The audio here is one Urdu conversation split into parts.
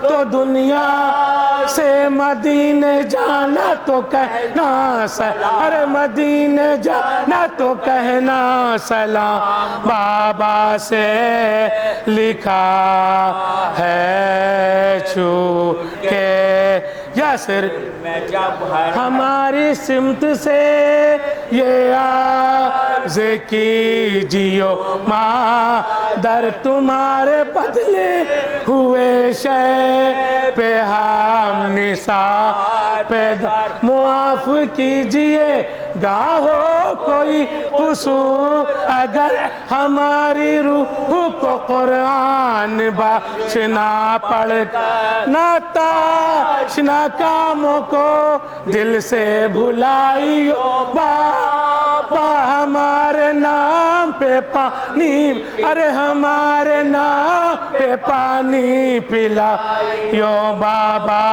تو دنیا سے مدینے جانا تو کہنا سلام، ارے مدینے جانا تو کہنا سلام، بابا سے لکھا ہے چھو کے یسر میں جب حیران ہماری سمت سے یہ عرض کیجیو مادر تمہارے بدلے ہوئے شے پہ ہم نثار پیدا معاف کیجئے گاہو کوئی قصور اگر ہماری روح کو قرآن بخشنا پڑ نہ تاشنا کاموں کو دل سے بھلائیو بابا ہمارے نام پہ پانی، ارے ہمارے نام پہ پانی پلائیو بابا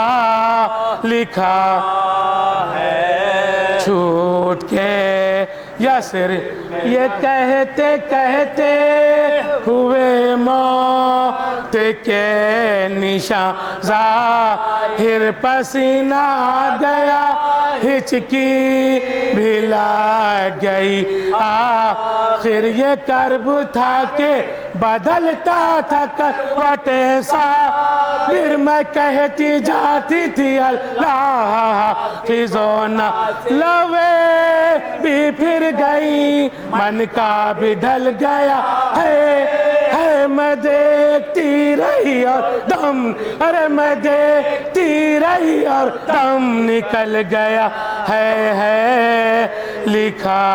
لکھا ہے چھوٹ کے یسر یہ کہتے کہتے ہوئے موت کے نشان ظاہر پسینہ آ گیا ہچکی بھی لگ گئی آخر یہ کرب تھا کہ بدلتا تھا کروٹے سا پھر میں کہتی جاتی تھی اللہ حافظونا لوے بھی پھر گئی من کا بھی ڈھل گیا ہے میں دیکھتی رہی اور دم، ارے میں دیکھتی رہی اور دم نکل گیا ہے لکھا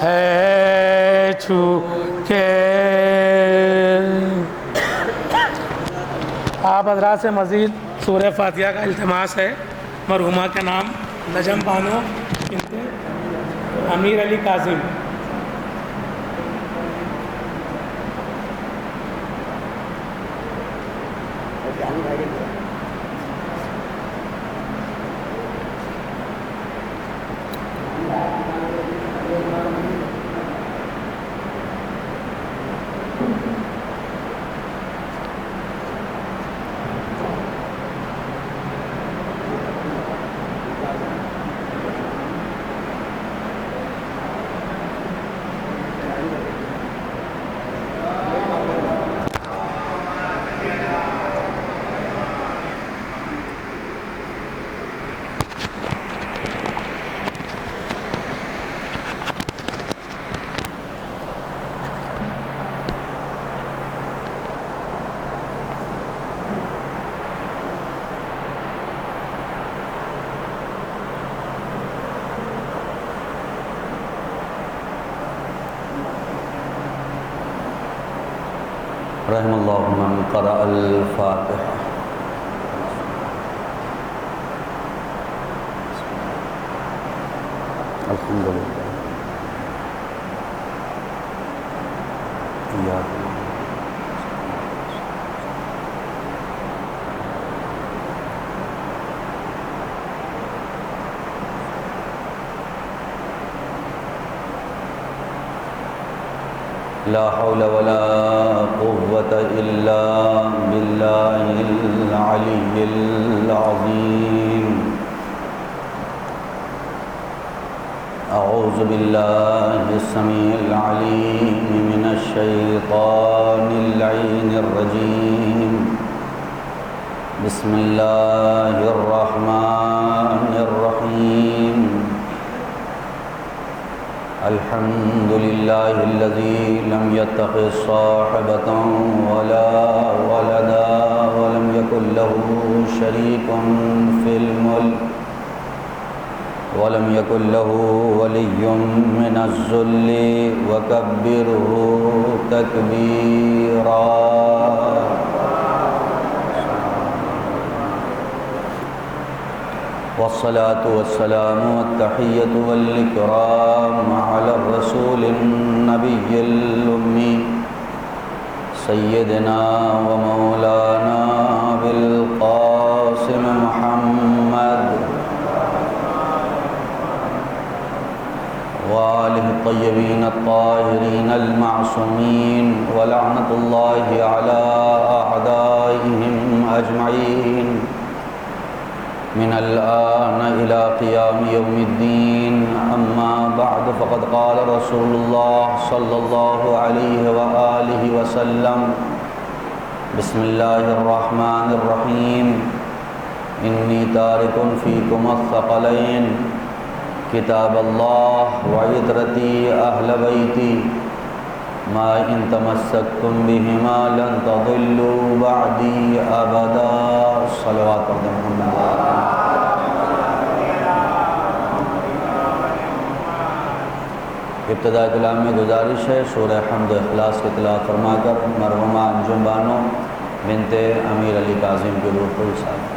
ہے چھو کے۔ آپ حضرات سے مزید سورہ فاتحہ کا التماس ہے۔ مرحومہ کا نام نجم بانو بنت امیر علی کاظم۔ رحم اللہ من قرأ الفاتحہ۔ الحمدللہ لا حول ولا قوة إلا بالله العلي العظيم۔ أعوذ بالله السميع العليم من الشيطان اللعين الرجيم۔ بسم الله الرحمن الرحيم۔ الحمد لله الذي لم يتخذ صاحبة ولا ولدا ولم يكن له شريك في الملك ولم يكن له ولي من الذل وكبره تكبيرا۔ والصلاة والسلام والتحية والإكرام على الرسول النبي الأمي سيدنا ومولانا بالقاسم محمد وآله الطيبين الطاهرين المعصومين ولعنة الله على أعدائهم أجمعين من الآن إلى قيام يوم الدين. أما بعد فقد قال رسول الله صلى الله عليه وآله وسلم: بسم الله الرحمن الرحيم. إني تارك فيكم الثقلين كتاب الله وعترتي أهل بيتي ما إن تمسكتم بهما لن تضلوا بعدي أبدا. صلوات محمد. ابتداء کلام میں گزارش ہے سورہ حمد و اخلاص کی تلاوت فرما کر مرحومہ انجم بانو بنت امیر علی کاظم کی روح کو حساب.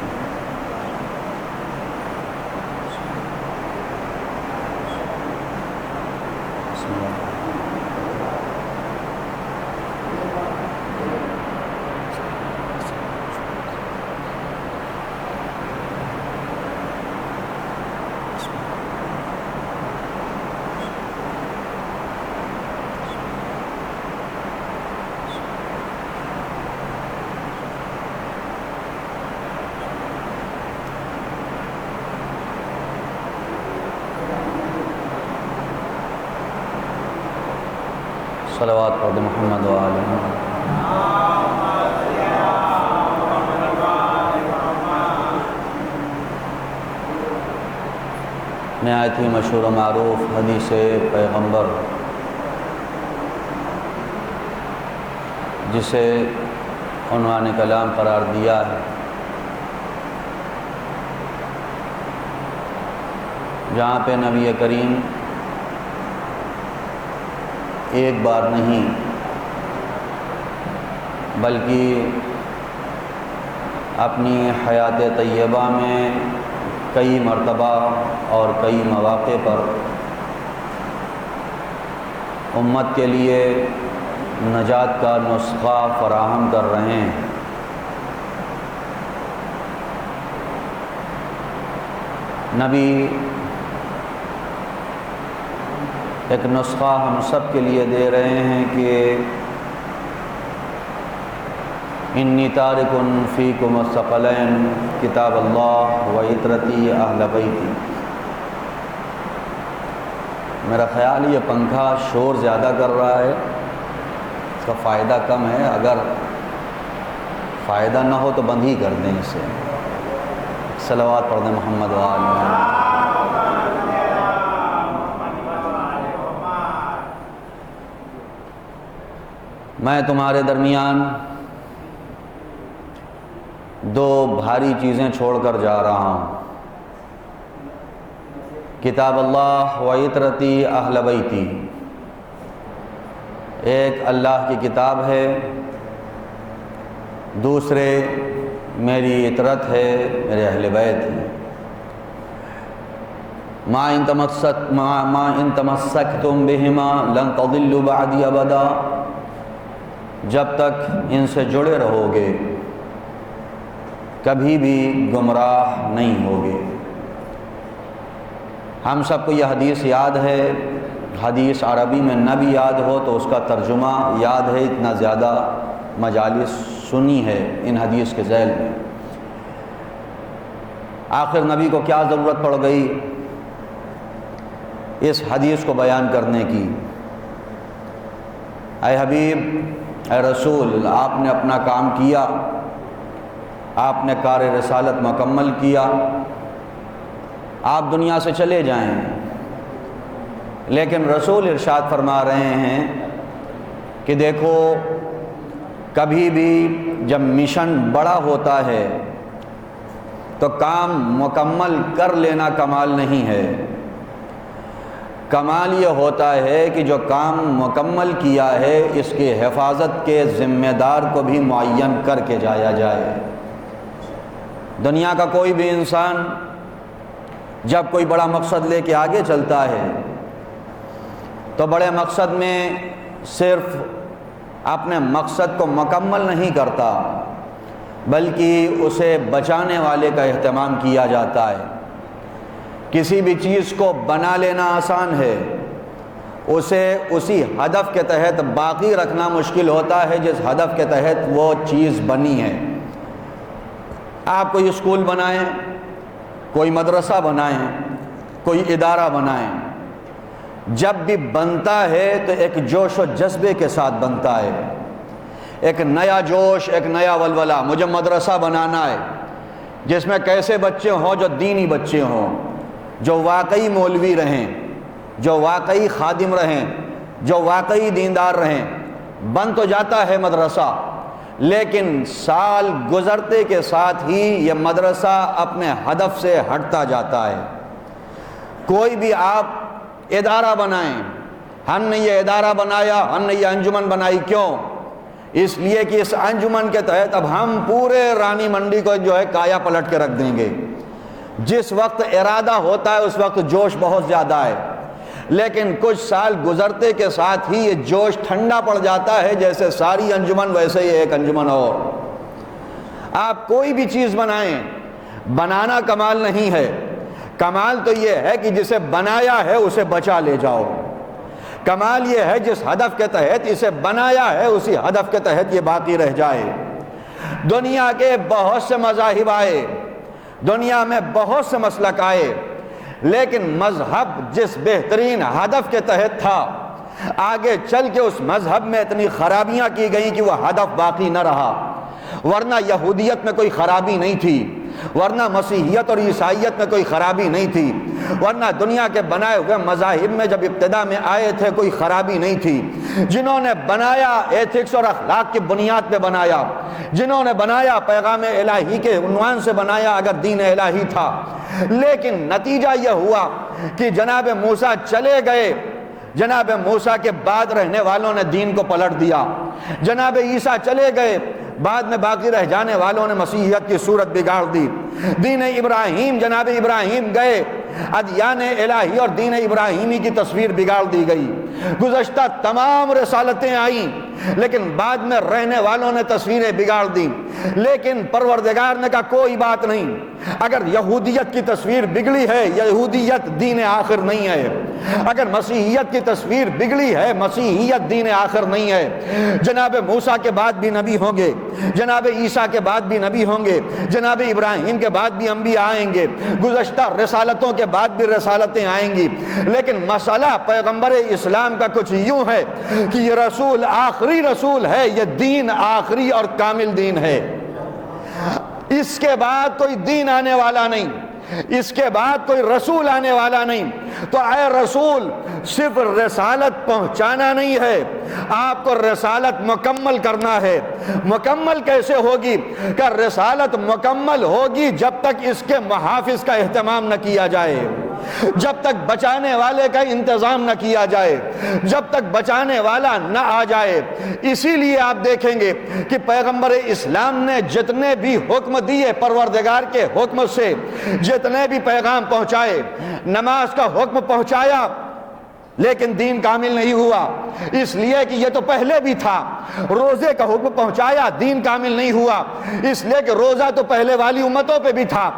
صلوات پڑھ محمد و آل محمد. نہایت ہی مشہور و معروف حدیث پیغمبر جسے عنوان کلام قرار دیا ہے، جہاں پہ نبی کریم ایک بار نہیں بلکہ اپنی حیات طیبہ میں کئی مرتبہ اور کئی مواقع پر امت کے لیے نجات کا نسخہ فراہم کر رہے ہیں. نبی ایک نسخہ ہم سب کے لیے دے رہے ہیں کہ انی تارک فیکم الثقلین کتاب اللہ وعترتی اہل بیتی. میرا خیال یہ پنکھا شور زیادہ کر رہا ہے، اس کا فائدہ کم ہے. اگر فائدہ نہ ہو تو بند ہی کر دیں اسے. صلوات پڑھ دیں محمد و آل محمد. میں تمہارے درمیان دو بھاری چیزیں چھوڑ کر جا رہا ہوں: کتاب اللہ و عترتی اہل بیتی. ایک اللہ کی کتاب ہے، دوسرے میری عترت ہے، میرے اہل بیت ہیں. ما ان تمسکتم بہما لن تضلوا بعدی ابدا. جب تک ان سے جڑے رہو گے کبھی بھی گمراہ نہیں ہوگے. ہم سب کو یہ حدیث یاد ہے. حدیث عربی میں نہ بھی یاد ہو تو اس کا ترجمہ یاد ہے. اتنا زیادہ مجالس سنی ہے ان حدیث کے ذیل میں. آخر نبی کو کیا ضرورت پڑ گئی اس حدیث کو بیان کرنے کی؟ اے حبیب، اے رسول، آپ نے اپنا کام کیا، آپ نے کار رسالت مکمل کیا، آپ دنیا سے چلے جائیں. لیکن رسول ارشاد فرما رہے ہیں کہ دیکھو، کبھی بھی جب مشن بڑا ہوتا ہے تو کام مکمل کر لینا کمال نہیں ہے. کمال یہ ہوتا ہے کہ جو کام مکمل کیا ہے اس کی حفاظت کے ذمہ دار کو بھی معین کر کے جایا جائے. دنیا کا کوئی بھی انسان جب کوئی بڑا مقصد لے کے آگے چلتا ہے تو بڑے مقصد میں صرف اپنے مقصد کو مکمل نہیں کرتا بلکہ اسے بچانے والے کا اہتمام کیا جاتا ہے. کسی بھی چیز کو بنا لینا آسان ہے، اسے اسی ہدف کے تحت باقی رکھنا مشکل ہوتا ہے جس ہدف کے تحت وہ چیز بنی ہے۔ آپ کوئی اسکول بنائیں، کوئی مدرسہ بنائیں، کوئی ادارہ بنائیں، جب بھی بنتا ہے تو ایک جوش و جذبے کے ساتھ بنتا ہے، ایک نیا جوش، ایک نیا ولولہ۔ مجھے مدرسہ بنانا ہے جس میں کیسے بچے ہوں جو دینی بچے ہوں، جو واقعی مولوی رہیں، جو واقعی خادم رہیں، جو واقعی دیندار رہیں۔ بن تو جاتا ہے مدرسہ، لیکن سال گزرتے کے ساتھ ہی یہ مدرسہ اپنے ہدف سے ہٹتا جاتا ہے۔ کوئی بھی آپ ادارہ بنائیں، ہم نے یہ ادارہ بنایا، ہم نے یہ انجمن بنائی، کیوں؟ اس لیے کہ اس انجمن کے تحت اب ہم پورے رانی منڈی کو جو ہے کایا پلٹ کے رکھ دیں گے۔ جس وقت ارادہ ہوتا ہے اس وقت جوش بہت زیادہ ہے، لیکن کچھ سال گزرتے کے ساتھ ہی یہ جوش ٹھنڈا پڑ جاتا ہے، جیسے ساری انجمن ویسے ہی ایک انجمن ہو۔ آپ کوئی بھی چیز بنائیں، بنانا کمال نہیں ہے، کمال تو یہ ہے کہ جسے بنایا ہے اسے بچا لے جاؤ۔ کمال یہ ہے جس ہدف کے تحت اسے بنایا ہے اسی ہدف کے تحت یہ باقی رہ جائے۔ دنیا کے بہت سے مذاہب آئے، دنیا میں بہت سے مسلک آئے، لیکن مذہب جس بہترین ہدف کے تحت تھا، آگے چل کے اس مذہب میں اتنی خرابیاں کی گئیں کہ وہ ہدف باقی نہ رہا۔ ورنہ یہودیت میں کوئی خرابی نہیں تھی، ورنہ مسیحیت اور عیسائیت میں کوئی خرابی نہیں تھی، ورنہ دنیا کے بنائے ہوئے مذاہب میں جب ابتدا میں آئے تھے کوئی خرابی نہیں تھی۔ جنہوں نے بنایا ایتھکس اور اخلاق کی بنیاد پہ بنایا، جنہوں نے بنایا پیغام الہی کے عنوان سے بنایا اگر دین الہی تھا، لیکن نتیجہ یہ ہوا کہ جناب موسیٰ چلے گئے، جناب موسیٰ کے بعد رہنے والوں نے دین کو پلٹ دیا، جناب عیسیٰ چلے گئے، بعد میں باقی رہ جانے والوں نے مسیحیت کی صورت بگاڑ دی۔ دین ابراہیم، جناب ابراہیم گئے، ادیان الہی اور دین ابراہیمی کی تصویر بگاڑ دی گئی۔ گزشتہ تمام رسالتیں آئیں، لیکن بعد میں رہنے والوں نے تصویریں بگاڑ دیں۔ لیکن پروردگار نے کہا کوئی بات نہیں، اگر یہودیت کی تصویر بگڑی ہے، یہودیت دین آخر نہیں ہے۔ اگر مسیحیت کی تصویر بگڑی ہے، مسیحیت دین آخر نہیں ہے۔ جناب موسیٰ کے بعد بھی نبی ہوں گے، جناب عیسیٰ کے بعد بھی نبی ہوں گے، جناب ابراہیم کے بعد بھی انبیاء آئیں گے، گزشتہ رسالتوں کے بعد بھی رسالتیں آئیں گی، لیکن مسئلہ پیغمبر اسلام کا کچھ یوں ہے کہ یہ رسول آخری رسول ہے، یہ دین آخری اور کامل دین ہے۔ اس کے بعد کوئی دین آنے والا نہیں، اس کے بعد کوئی رسول آنے والا نہیں۔ تو اے رسول، صرف رسالت پہنچانا نہیں ہے، آپ کو رسالت مکمل کرنا ہے۔ مکمل کیسے ہوگی؟ کہ رسالت مکمل ہوگی جب تک اس کے محافظ کا اہتمام نہ کیا جائے، جب تک بچانے والے کا انتظام نہ کیا جائے، جب تک بچانے والا نہ آ جائے۔ اسی لیے آپ دیکھیں گے کہ پیغمبر اسلام نے جتنے بھی حکم دیے پروردگار کے حکم سے، جتنے بھی پیغام پہنچائے، نماز کا حکم پہنچایا لیکن دین کامل نہیں ہوا، اس لیے کہ یہ تو پہلے بھی تھا۔ روزے کا حکم پہنچایا، دین کامل نہیں ہوا، اس لیے کہ روزہ تو پہلے والی امتوں پہ بھی تھا۔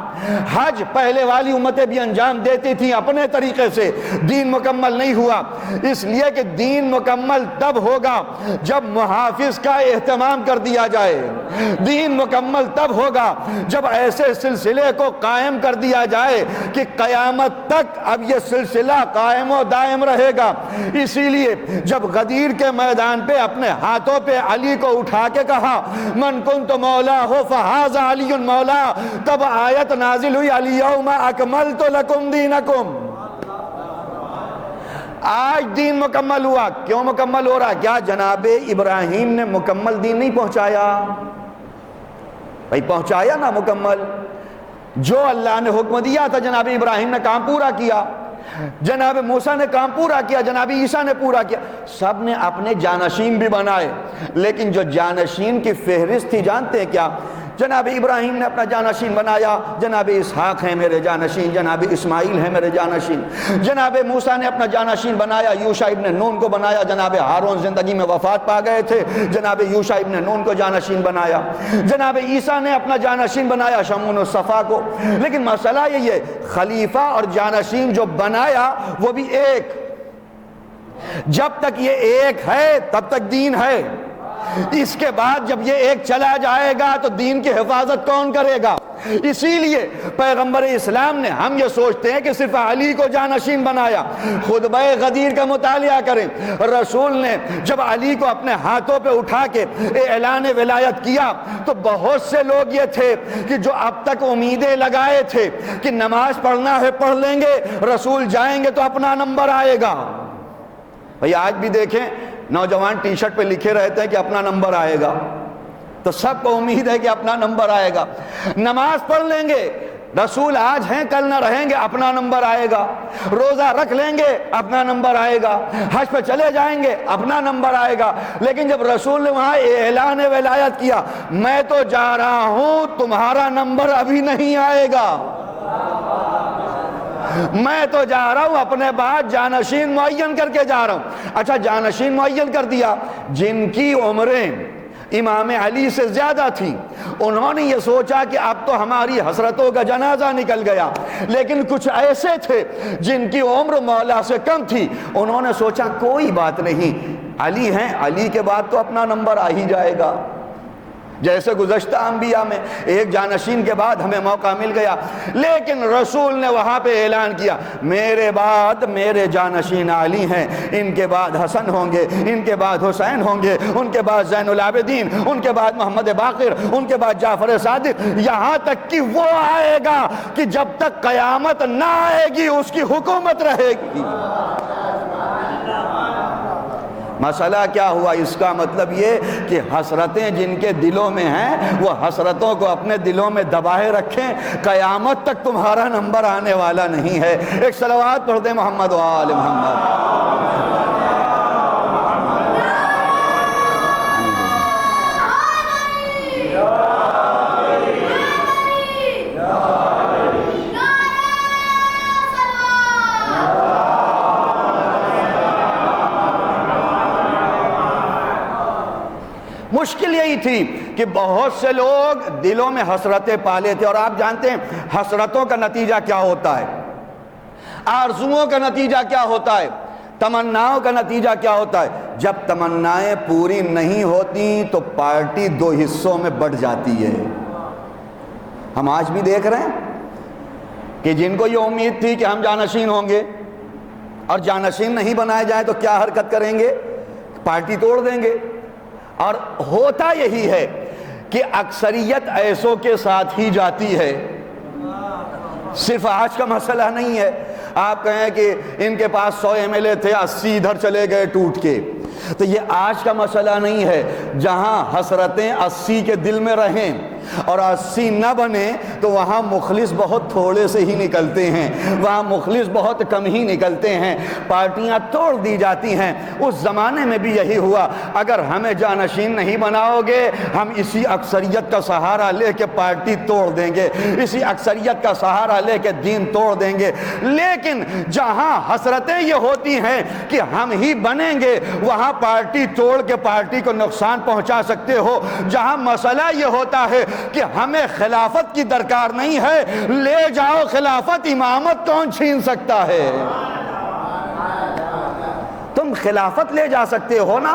حج پہلے والی امتیں بھی انجام دیتی تھیں اپنے طریقے سے، دین مکمل نہیں ہوا، اس لیے کہ دین مکمل تب ہوگا جب محافظ کا اہتمام کر دیا جائے۔ دین مکمل تب ہوگا جب ایسے سلسلے کو قائم کر دیا جائے کہ قیامت تک اب یہ سلسلہ قائم و دائم رہے گا۔ اسی لیے جب غدیر کے میدان پہ اپنے ہاتھوں پہ علی کو اٹھا کے کہا من کنت مولا ہو فہذا علی مولا، تب آیت نازل ہوئی الیوم اکملت لکم دینکم۔ آج دین مکمل ہوا۔ کیوں مکمل ہو رہا؟ کیا جناب ابراہیم نے مکمل دین نہیں پہنچایا؟ بھائی پہنچایا نا مکمل۔ جو اللہ نے حکم دیا تھا جناب ابراہیم نے کام پورا کیا، جناب موسیٰ نے کام پورا کیا، جناب عیسیٰ نے پورا کیا۔ سب نے اپنے جانشین بھی بنائے، لیکن جو جانشین کی فہرست تھی جانتے ہیں کیا؟ جناب ابراہیم نے اپنا جانشین بنایا، جناب اسحاق ہیں میرے جانشین، جناب اسماعیل ہیں میرے جانشین۔ جناب موسیٰ نے اپنا جانشین بنایا، یوشع ابن نون کو بنایا، جناب ہارون زندگی میں وفات پا گئے تھے، جناب یوشع ابن نون کو جانشین بنایا۔ جناب عیسیٰ نے اپنا جانشین بنایا شمعون الصفا کو۔ لیکن مسئلہ یہ ہے خلیفہ اور جانشین جو بنایا وہ بھی ایک، جب تک یہ ایک ہے تب تک دین ہے، اس کے بعد جب یہ ایک چلا جائے گا تو دین کی حفاظت کون کرے گا؟ اسی لیے پیغمبر اسلام نے، ہم یہ سوچتے ہیں کہ صرف علی کو جانشین بنایا۔ خطبہ غدیر کا مطالعہ کریں، رسول نے جب علی کو اپنے ہاتھوں پہ اٹھا کے اعلان ولایت کیا تو بہت سے لوگ یہ تھے کہ جو اب تک امیدیں لگائے تھے کہ نماز پڑھنا ہے پڑھ لیں گے، رسول جائیں گے تو اپنا نمبر آئے گا۔ بھئی آج بھی دیکھیں نوجوان ٹی شرٹ پہ لکھے رہتے ہیں کہ اپنا نمبر آئے گا، تو سب کو امید ہے کہ اپنا نمبر آئے گا۔ نماز پڑھ لیں گے، رسول آج ہیں کل نہ رہیں گے، اپنا نمبر آئے گا۔ روزہ رکھ لیں گے، اپنا نمبر آئے گا۔ حج پہ چلے جائیں گے، اپنا نمبر آئے گا۔ لیکن جب رسول نے وہاں اعلان ولایت کیا، میں تو جا رہا ہوں، تمہارا نمبر ابھی نہیں آئے گا، میں تو جا رہا ہوں، اپنے بعد جانشین معین کر کے جا رہا ہوں۔ اچھا جانشین معین کر دیا، جن کی عمریں امام علی سے زیادہ تھی انہوں نے یہ سوچا کہ اب تو ہماری حسرتوں کا جنازہ نکل گیا، لیکن کچھ ایسے تھے جن کی عمر مولا سے کم تھی، انہوں نے سوچا کوئی بات نہیں، علی ہیں، علی کے بعد تو اپنا نمبر آ ہی جائے گا۔ جیسے گزشتہ انبیاء میں ایک جانشین کے بعد ہمیں موقع مل گیا، لیکن رسول نے وہاں پہ اعلان کیا میرے بعد میرے جانشین علی ہیں، ان کے بعد حسن ہوں گے، ان کے بعد حسین ہوں گے، ان کے بعد زین العابدین، ان کے بعد محمد باقر، ان کے بعد جعفر صادق، یہاں تک کہ وہ آئے گا کہ جب تک قیامت نہ آئے گی اس کی حکومت رہے گی۔ مسئلہ کیا ہوا؟ اس کا مطلب یہ کہ حسرتیں جن کے دلوں میں ہیں وہ حسرتوں کو اپنے دلوں میں دبائے رکھیں، قیامت تک تمہارا نمبر آنے والا نہیں ہے۔ ایک صلوات پڑھ دیں محمد و آل محمد۔ مشکل یہی تھی کہ بہت سے لوگ دلوں میں حسرتیں پالے تھے، اور آپ جانتے ہیں حسرتوں کا نتیجہ کیا ہوتا ہے، آرزوؤں کا نتیجہ کیا ہوتا ہے، تمناؤں کا نتیجہ کیا ہوتا ہے۔ جب تمنائیں پوری نہیں ہوتی تو پارٹی دو حصوں میں بٹ جاتی ہے۔ ہم آج بھی دیکھ رہے ہیں کہ جن کو یہ امید تھی کہ ہم جانشین ہوں گے اور جانشین نہیں بنائے جائیں تو کیا حرکت کریں گے، پارٹی توڑ دیں گے۔ اور ہوتا یہی ہے کہ اکثریت ایسوں کے ساتھ ہی جاتی ہے، صرف آج کا مسئلہ نہیں ہے۔ آپ کہیں کہ ان کے پاس 100 MLA تھے، 80 ادھر چلے گئے ٹوٹ کے، تو یہ آج کا مسئلہ نہیں ہے۔ جہاں حسرتیں 80 کے دل میں رہیں اور 80 نہ بنے تو وہاں مخلص بہت تھوڑے سے ہی نکلتے ہیں، وہاں مخلص بہت کم ہی نکلتے ہیں، پارٹیاں توڑ دی جاتی ہیں۔ اس زمانے میں بھی یہی ہوا، اگر ہمیں جانشین نہیں بناؤ گے ہم اسی اکثریت کا سہارا لے کے پارٹی توڑ دیں گے، اسی اکثریت کا سہارا لے کے دین توڑ دیں گے۔ لیکن جہاں حسرتیں یہ ہوتی ہیں کہ ہم ہی بنیں گے، وہاں پارٹی توڑ کے پارٹی کو نقصان پہنچا سکتے ہو۔ جہاں مسئلہ یہ ہوتا ہے کہ ہمیں خلافت کی درکار نہیں ہے، لے جاؤ خلافت، امامت کون چھین سکتا ہے؟ تم خلافت لے جا سکتے ہو نا،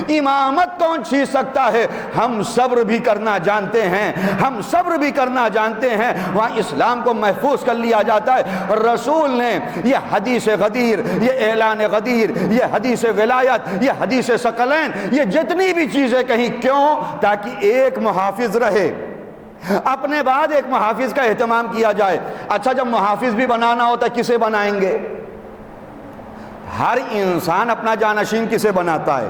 امامت کون چھین سکتا ہے؟ ہم صبر بھی کرنا جانتے ہیں، ہم صبر بھی کرنا جانتے ہیں، وہاں اسلام کو محفوظ کر لیا جاتا ہے۔ رسول نے یہ حدیث غدیر، یہ اعلان غدیر، یہ حدیث ولایت، یہ حدیث ثقلین، یہ جتنی بھی چیزیں کہیں، کیوں؟ تاکہ ایک محافظ رہے، اپنے بعد ایک محافظ کا اہتمام کیا جائے۔ اچھا جب محافظ بھی بنانا ہوتا ہے کسے بنائیں گے؟ ہر انسان اپنا جانشین کسے بناتا ہے؟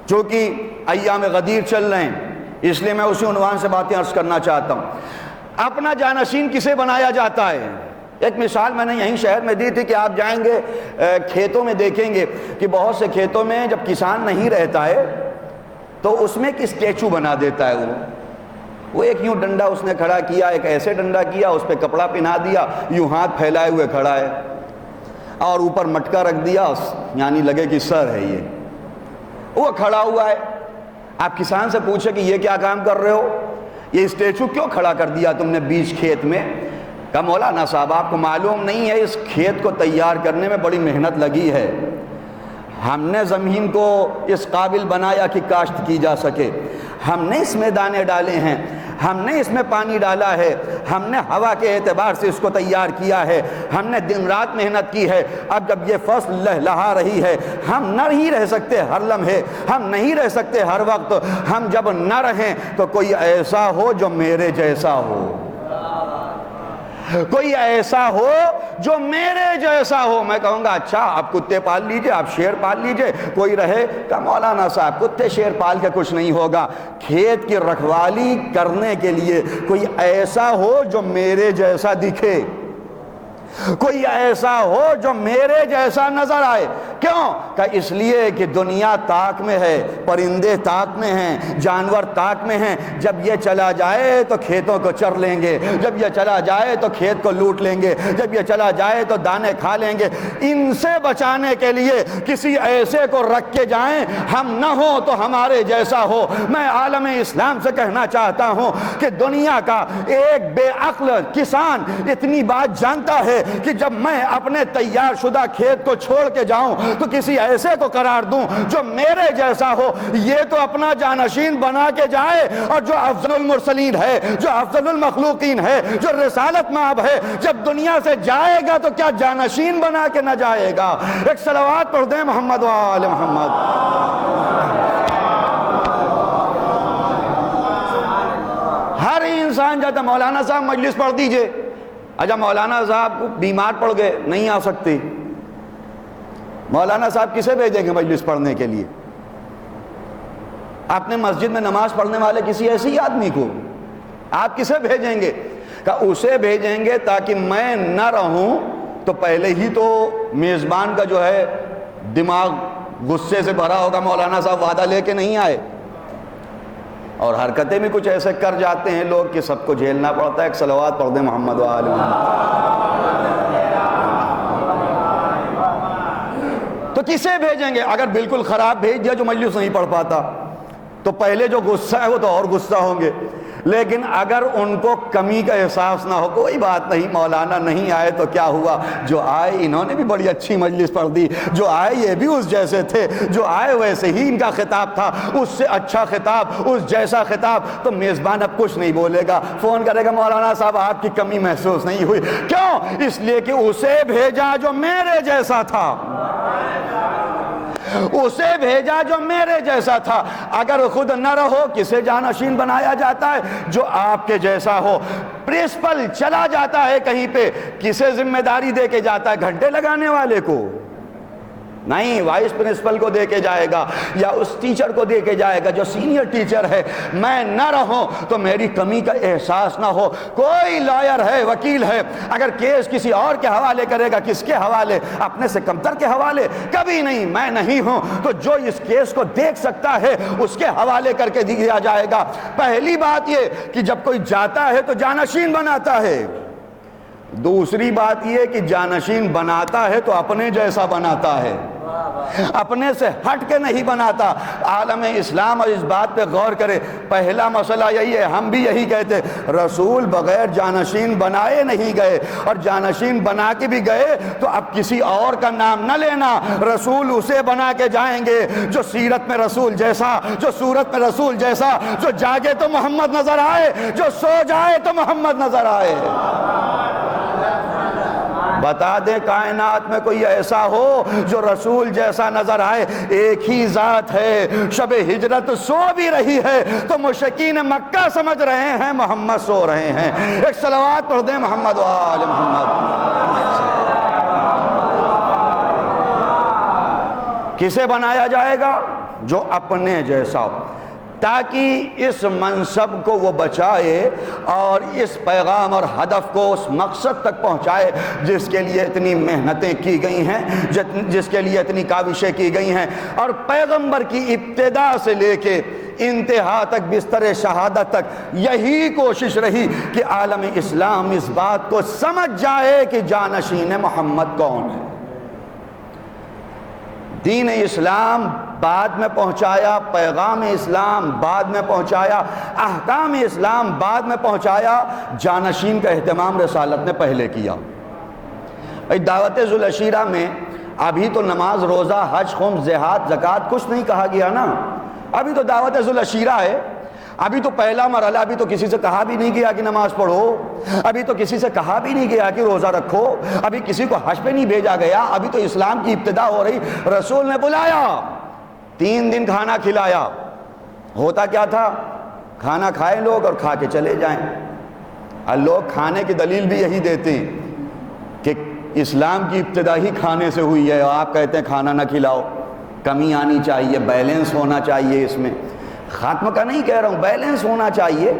چونکہ ایام غدیر چل رہے ہیں اس لیے میں اسی عنوان سے باتیں عرض کرنا چاہتا ہوں۔ اپنا جانشین کسے بنایا جاتا ہے؟ ایک مثال میں نے یہیں شہر میں دی تھی کہ آپ جائیں گے کھیتوں میں دیکھیں گے کہ بہت سے کھیتوں میں جب کسان نہیں رہتا ہے تو اس میں ایک اسٹیچو بنا دیتا ہے، وہ ایک یوں ڈنڈا اس نے کھڑا کیا، ایک ایسے ڈنڈا کیا، اس پہ کپڑا پہنا دیا، یوں ہاتھ پھیلائے ہوئے کھڑا ہے، اور اوپر مٹکا رکھ دیا، یعنی لگے کہ سر ہے یہ، وہ کھڑا ہوا ہے۔ آپ کسان سے پوچھیں کہ یہ کیا کام کر رہے ہو، یہ اسٹیچو کیوں کھڑا کر دیا تم نے بیچ کھیت میں؟ کہا مولانا صاحب آپ کو معلوم نہیں ہے اس کھیت کو تیار کرنے میں بڑی محنت لگی ہے، ہم نے زمین کو اس قابل بنایا کہ کاشت کی جا سکے، ہم نے اس میں دانے ڈالے ہیں، ہم نے اس میں پانی ڈالا ہے، ہم نے ہوا کے اعتبار سے اس کو تیار کیا ہے، ہم نے دن رات محنت کی ہے۔ اب جب یہ فصل لہلہا رہی ہے، ہم نہ نہیں رہ سکتے ہر لمحے، ہم نہیں رہ سکتے ہر وقت، ہم جب نہ رہیں تو کوئی ایسا ہو جو میرے جیسا ہو، کوئی ایسا ہو جو میرے جیسا ہو۔ میں کہوں گا اچھا آپ کتے پال لیجئے، آپ شیر پال لیجئے، کوئی رہے کہ مولانا صاحب کتے شیر پال کے کچھ نہیں ہوگا، کھیت کی رکھوالی کرنے کے لیے کوئی ایسا ہو جو میرے جیسا دکھے، کوئی ایسا ہو جو میرے جیسا نظر آئے۔ کیوں؟ کہ اس لیے کہ دنیا طاق میں ہے، پرندے طاق میں ہیں، جانور طاق میں ہیں، جب یہ چلا جائے تو کھیتوں کو چر لیں گے، جب یہ چلا جائے تو کھیت کو لوٹ لیں گے، جب یہ چلا جائے تو دانے کھا لیں گے۔ ان سے بچانے کے لیے کسی ایسے کو رکھ کے جائیں ہم نہ ہوں تو ہمارے جیسا ہو۔ میں عالم اسلام سے کہنا چاہتا ہوں کہ دنیا کا ایک بے عقل کسان اتنی بات جانتا ہے کہ جب میں اپنے تیار شدہ کھیت کو چھوڑ کے جاؤں تو کسی ایسے کو قرار دوں جو میرے جیسا ہو، یہ تو اپنا جانشین بنا کے جائے، اور جو افضل المرسلین ہے، جو افضل المخلوقین ہے، جو رسالت مآب ہے، جب دنیا سے جائے گا تو کیا جانشین بنا کے نہ جائے گا؟ ایک صلوات پڑھ دیں محمد و آل محمد۔ ہر انسان جاتا مولانا صاحب مجلس پڑھ دیجئے، اچھا مولانا صاحب بیمار پڑ گئے نہیں آ سکتے، مولانا صاحب کسے بھیجیں گے مجلس پڑھنے کے لیے؟ اپنے مسجد میں نماز پڑھنے والے کسی ایسے ہی آدمی کو آپ کسے بھیجیں گے؟ کہ اسے بھیجیں گے تاکہ میں نہ رہوں تو پہلے ہی تو میزبان کا جو ہے دماغ غصے سے بھرا ہوگا، مولانا صاحب وعدہ لے کے نہیں آئے، اور حرکتیں بھی کچھ ایسے کر جاتے ہیں لوگ کہ سب کو جھیلنا پڑتا ہے۔ ایک صلوات پڑھ دیں محمد و آل محمد۔ تو کسے بھیجیں گے؟ اگر بالکل خراب بھیج دیا جو مجلس نہیں پڑھ پاتا تو پہلے جو غصہ ہے وہ تو اور غصہ ہوں گے، لیکن اگر ان کو کمی کا احساس نہ ہو، کوئی بات نہیں، مولانا نہیں آئے تو کیا ہوا، جو آئے انہوں نے بھی بڑی اچھی مجلس پڑھ دی، جو آئے یہ بھی اس جیسے تھے، جو آئے ویسے ہی ان کا خطاب تھا، اس سے اچھا خطاب، اس جیسا خطاب، تو میزبان اب کچھ نہیں بولے گا، فون کرے گا مولانا صاحب آپ کی کمی محسوس نہیں ہوئی۔ کیوں؟ اس لیے کہ اسے بھیجا جو میرے جیسا تھا، اسے بھیجا جو میرے جیسا تھا۔ اگر خود نہ رہو کسے جانشین بنایا جاتا ہے؟ جو آپ کے جیسا ہو۔ پرنسپل چلا جاتا ہے کہیں پہ، کسے ذمہ داری دے کے جاتا ہے؟ گھنٹے لگانے والے کو نہیں، وائس پرنسپل کو دے کے جائے گا، یا اس ٹیچر کو دے کے جائے گا جو سینئر ٹیچر ہے۔ میں نہ رہوں تو میری کمی کا احساس نہ ہو۔ کوئی لائر ہے، وکیل ہے، اگر کیس کسی اور کے حوالے کرے گا، کس کے حوالے؟ اپنے سے کمتر کے حوالے؟ کبھی نہیں۔ میں نہیں ہوں تو جو اس کیس کو دیکھ سکتا ہے اس کے حوالے کر کے دیا جائے گا۔ پہلی بات یہ کہ جب کوئی جاتا ہے تو جانشین بناتا ہے، دوسری بات یہ کہ جانشین بناتا ہے تو اپنے جیسا بناتا ہے، اپنے سے ہٹ کے نہیں بناتا۔ عالم اسلام اور اس بات پہ غور کرے، پہلا مسئلہ یہی ہے، ہم بھی یہی کہتے، رسول بغیر جانشین بنائے نہیں گئے، اور جانشین بنا کے بھی گئے تو اب کسی اور کا نام نہ لینا، رسول اسے بنا کے جائیں گے جو سیرت میں رسول جیسا، جو صورت میں رسول جیسا، جو جاگے تو محمد نظر آئے، جو سو جائے تو محمد نظر آئے۔ بتا دیں کائنات میں کوئی ایسا ہو جو رسول جیسا نظر آئے؟ ایک ہی ذات ہے، شب ہجرت سو بھی رہی ہے تو مشرکین مکہ سمجھ رہے ہیں محمد سو رہے ہیں۔ ایک صلوات پڑھ دیں محمد و آل محمد۔ کسے بنایا جائے گا؟ جو اپنے جیسا ہو، تاکہ اس منصب کو وہ بچائے اور اس پیغام اور ہدف کو اس مقصد تک پہنچائے جس کے لیے اتنی محنتیں کی گئی ہیں، جس کے لیے اتنی کاوشیں کی گئی ہیں۔ اور پیغمبر کی ابتدا سے لے کے انتہا تک، بستر شہادت تک یہی کوشش رہی کہ عالم اسلام اس بات کو سمجھ جائے کہ جانشین محمد کون ہے۔ دین اسلام بعد میں پہنچایا، پیغام اسلام بعد میں پہنچایا، احکام اسلام بعد میں پہنچایا، جانشین کا اہتمام رسالت نے پہلے کیا۔ دعوت ذوالعشیرہ میں ابھی تو نماز روزہ حج خم جہاد زکوٰۃ کچھ نہیں کہا گیا نا، ابھی تو دعوت ذوالعشیرہ ہے، ابھی تو پہلا مرحلہ، ابھی تو کسی سے کہا بھی نہیں گیا کہ نماز پڑھو، ابھی تو کسی سے کہا بھی نہیں گیا کہ روزہ رکھو، ابھی کسی کو حج پہ نہیں بھیجا گیا، ابھی تو اسلام کی ابتدا ہو رہی۔ رسول نے بلایا، 3 دن کھانا کھلایا، ہوتا کیا تھا؟ کھانا کھائیں لوگ اور کھا کے چلے جائیں، اور لوگ کھانے کی دلیل بھی یہی دیتے ہیں کہ اسلام کی ابتدا ہی کھانے سے ہوئی ہے، اور آپ کہتے ہیں کھانا نہ کھلاؤ۔ کمی آنی چاہیے، بیلنس ہونا چاہیے، اس میں خاتمہ کا نہیں کہہ رہا ہوں، بیلنس ہونا چاہیے۔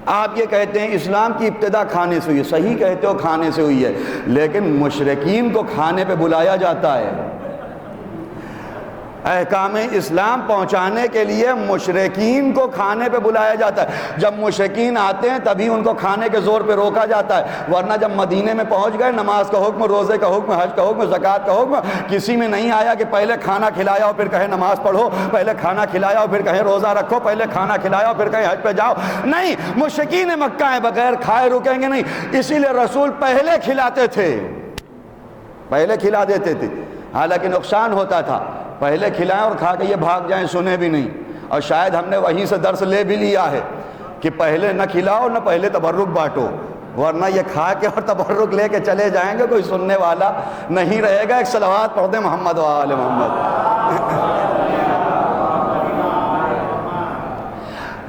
آپ یہ کہتے ہیں اسلام کی ابتدا کھانے سے ہوئی ہے، صحیح کہتے ہو کھانے سے ہوئی ہے، لیکن مشرکین کو کھانے پہ بلایا جاتا ہے۔ احکام اسلام پہنچانے کے لیے مشرکین کو کھانے پہ بلایا جاتا ہے، جب مشرکین آتے ہیں تبھی ان کو کھانے کے زور پہ روکا جاتا ہے، ورنہ جب مدینے میں پہنچ گئے نماز کا حکم، روزے کا حکم، حج کا حکم، زکوٰۃ کا حکم کسی میں نہیں آیا کہ پہلے کھانا کھلایا اور پھر کہے نماز پڑھو، پہلے کھانا کھلایا اور پھر کہے روزہ رکھو، پہلے کھانا کھلایا اور پھر کہے حج پہ جاؤ۔ نہیں، مشرکین مکہ ہیں، بغیر کھائے رکیں گے نہیں، اسی لیے رسول پہلے کھلاتے تھے، پہلے کھلا دیتے تھے، حالانکہ نقصان ہوتا تھا۔ پہلے کھلائیں اور کھا کے یہ بھاگ جائیں، سنے بھی نہیں، اور شاید ہم نے وہیں سے درس لے بھی لیا ہے کہ پہلے نہ کھلاؤ نہ پہلے تبرک بانٹو، ورنہ یہ کھا کے اور تبرک لے کے چلے جائیں گے، کوئی سننے والا نہیں رہے گا۔ ایک صلوات پڑھ دیں محمد و آل محمد۔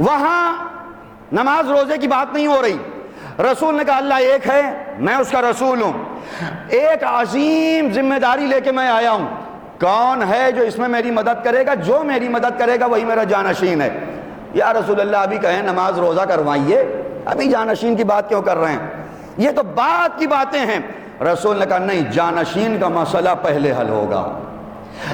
وہاں نماز روزے کی بات نہیں ہو رہی، رسول نے کہا اللہ ایک ہے، میں اس کا رسول ہوں، ایک عظیم ذمہ داری لے کے میں آیا ہوں، کون ہے جو اس میں میری مدد کرے گا؟ جو میری مدد کرے گا وہی میرا جانشین ہے۔ یا رسول اللہ ابھی کہیں نماز روزہ کروائیے، ابھی جانشین کی بات کیوں کر رہے ہیں؟ یہ تو بعد کی باتیں ہیں۔ رسول نے کہا نہیں، جانشین کا مسئلہ پہلے حل ہوگا،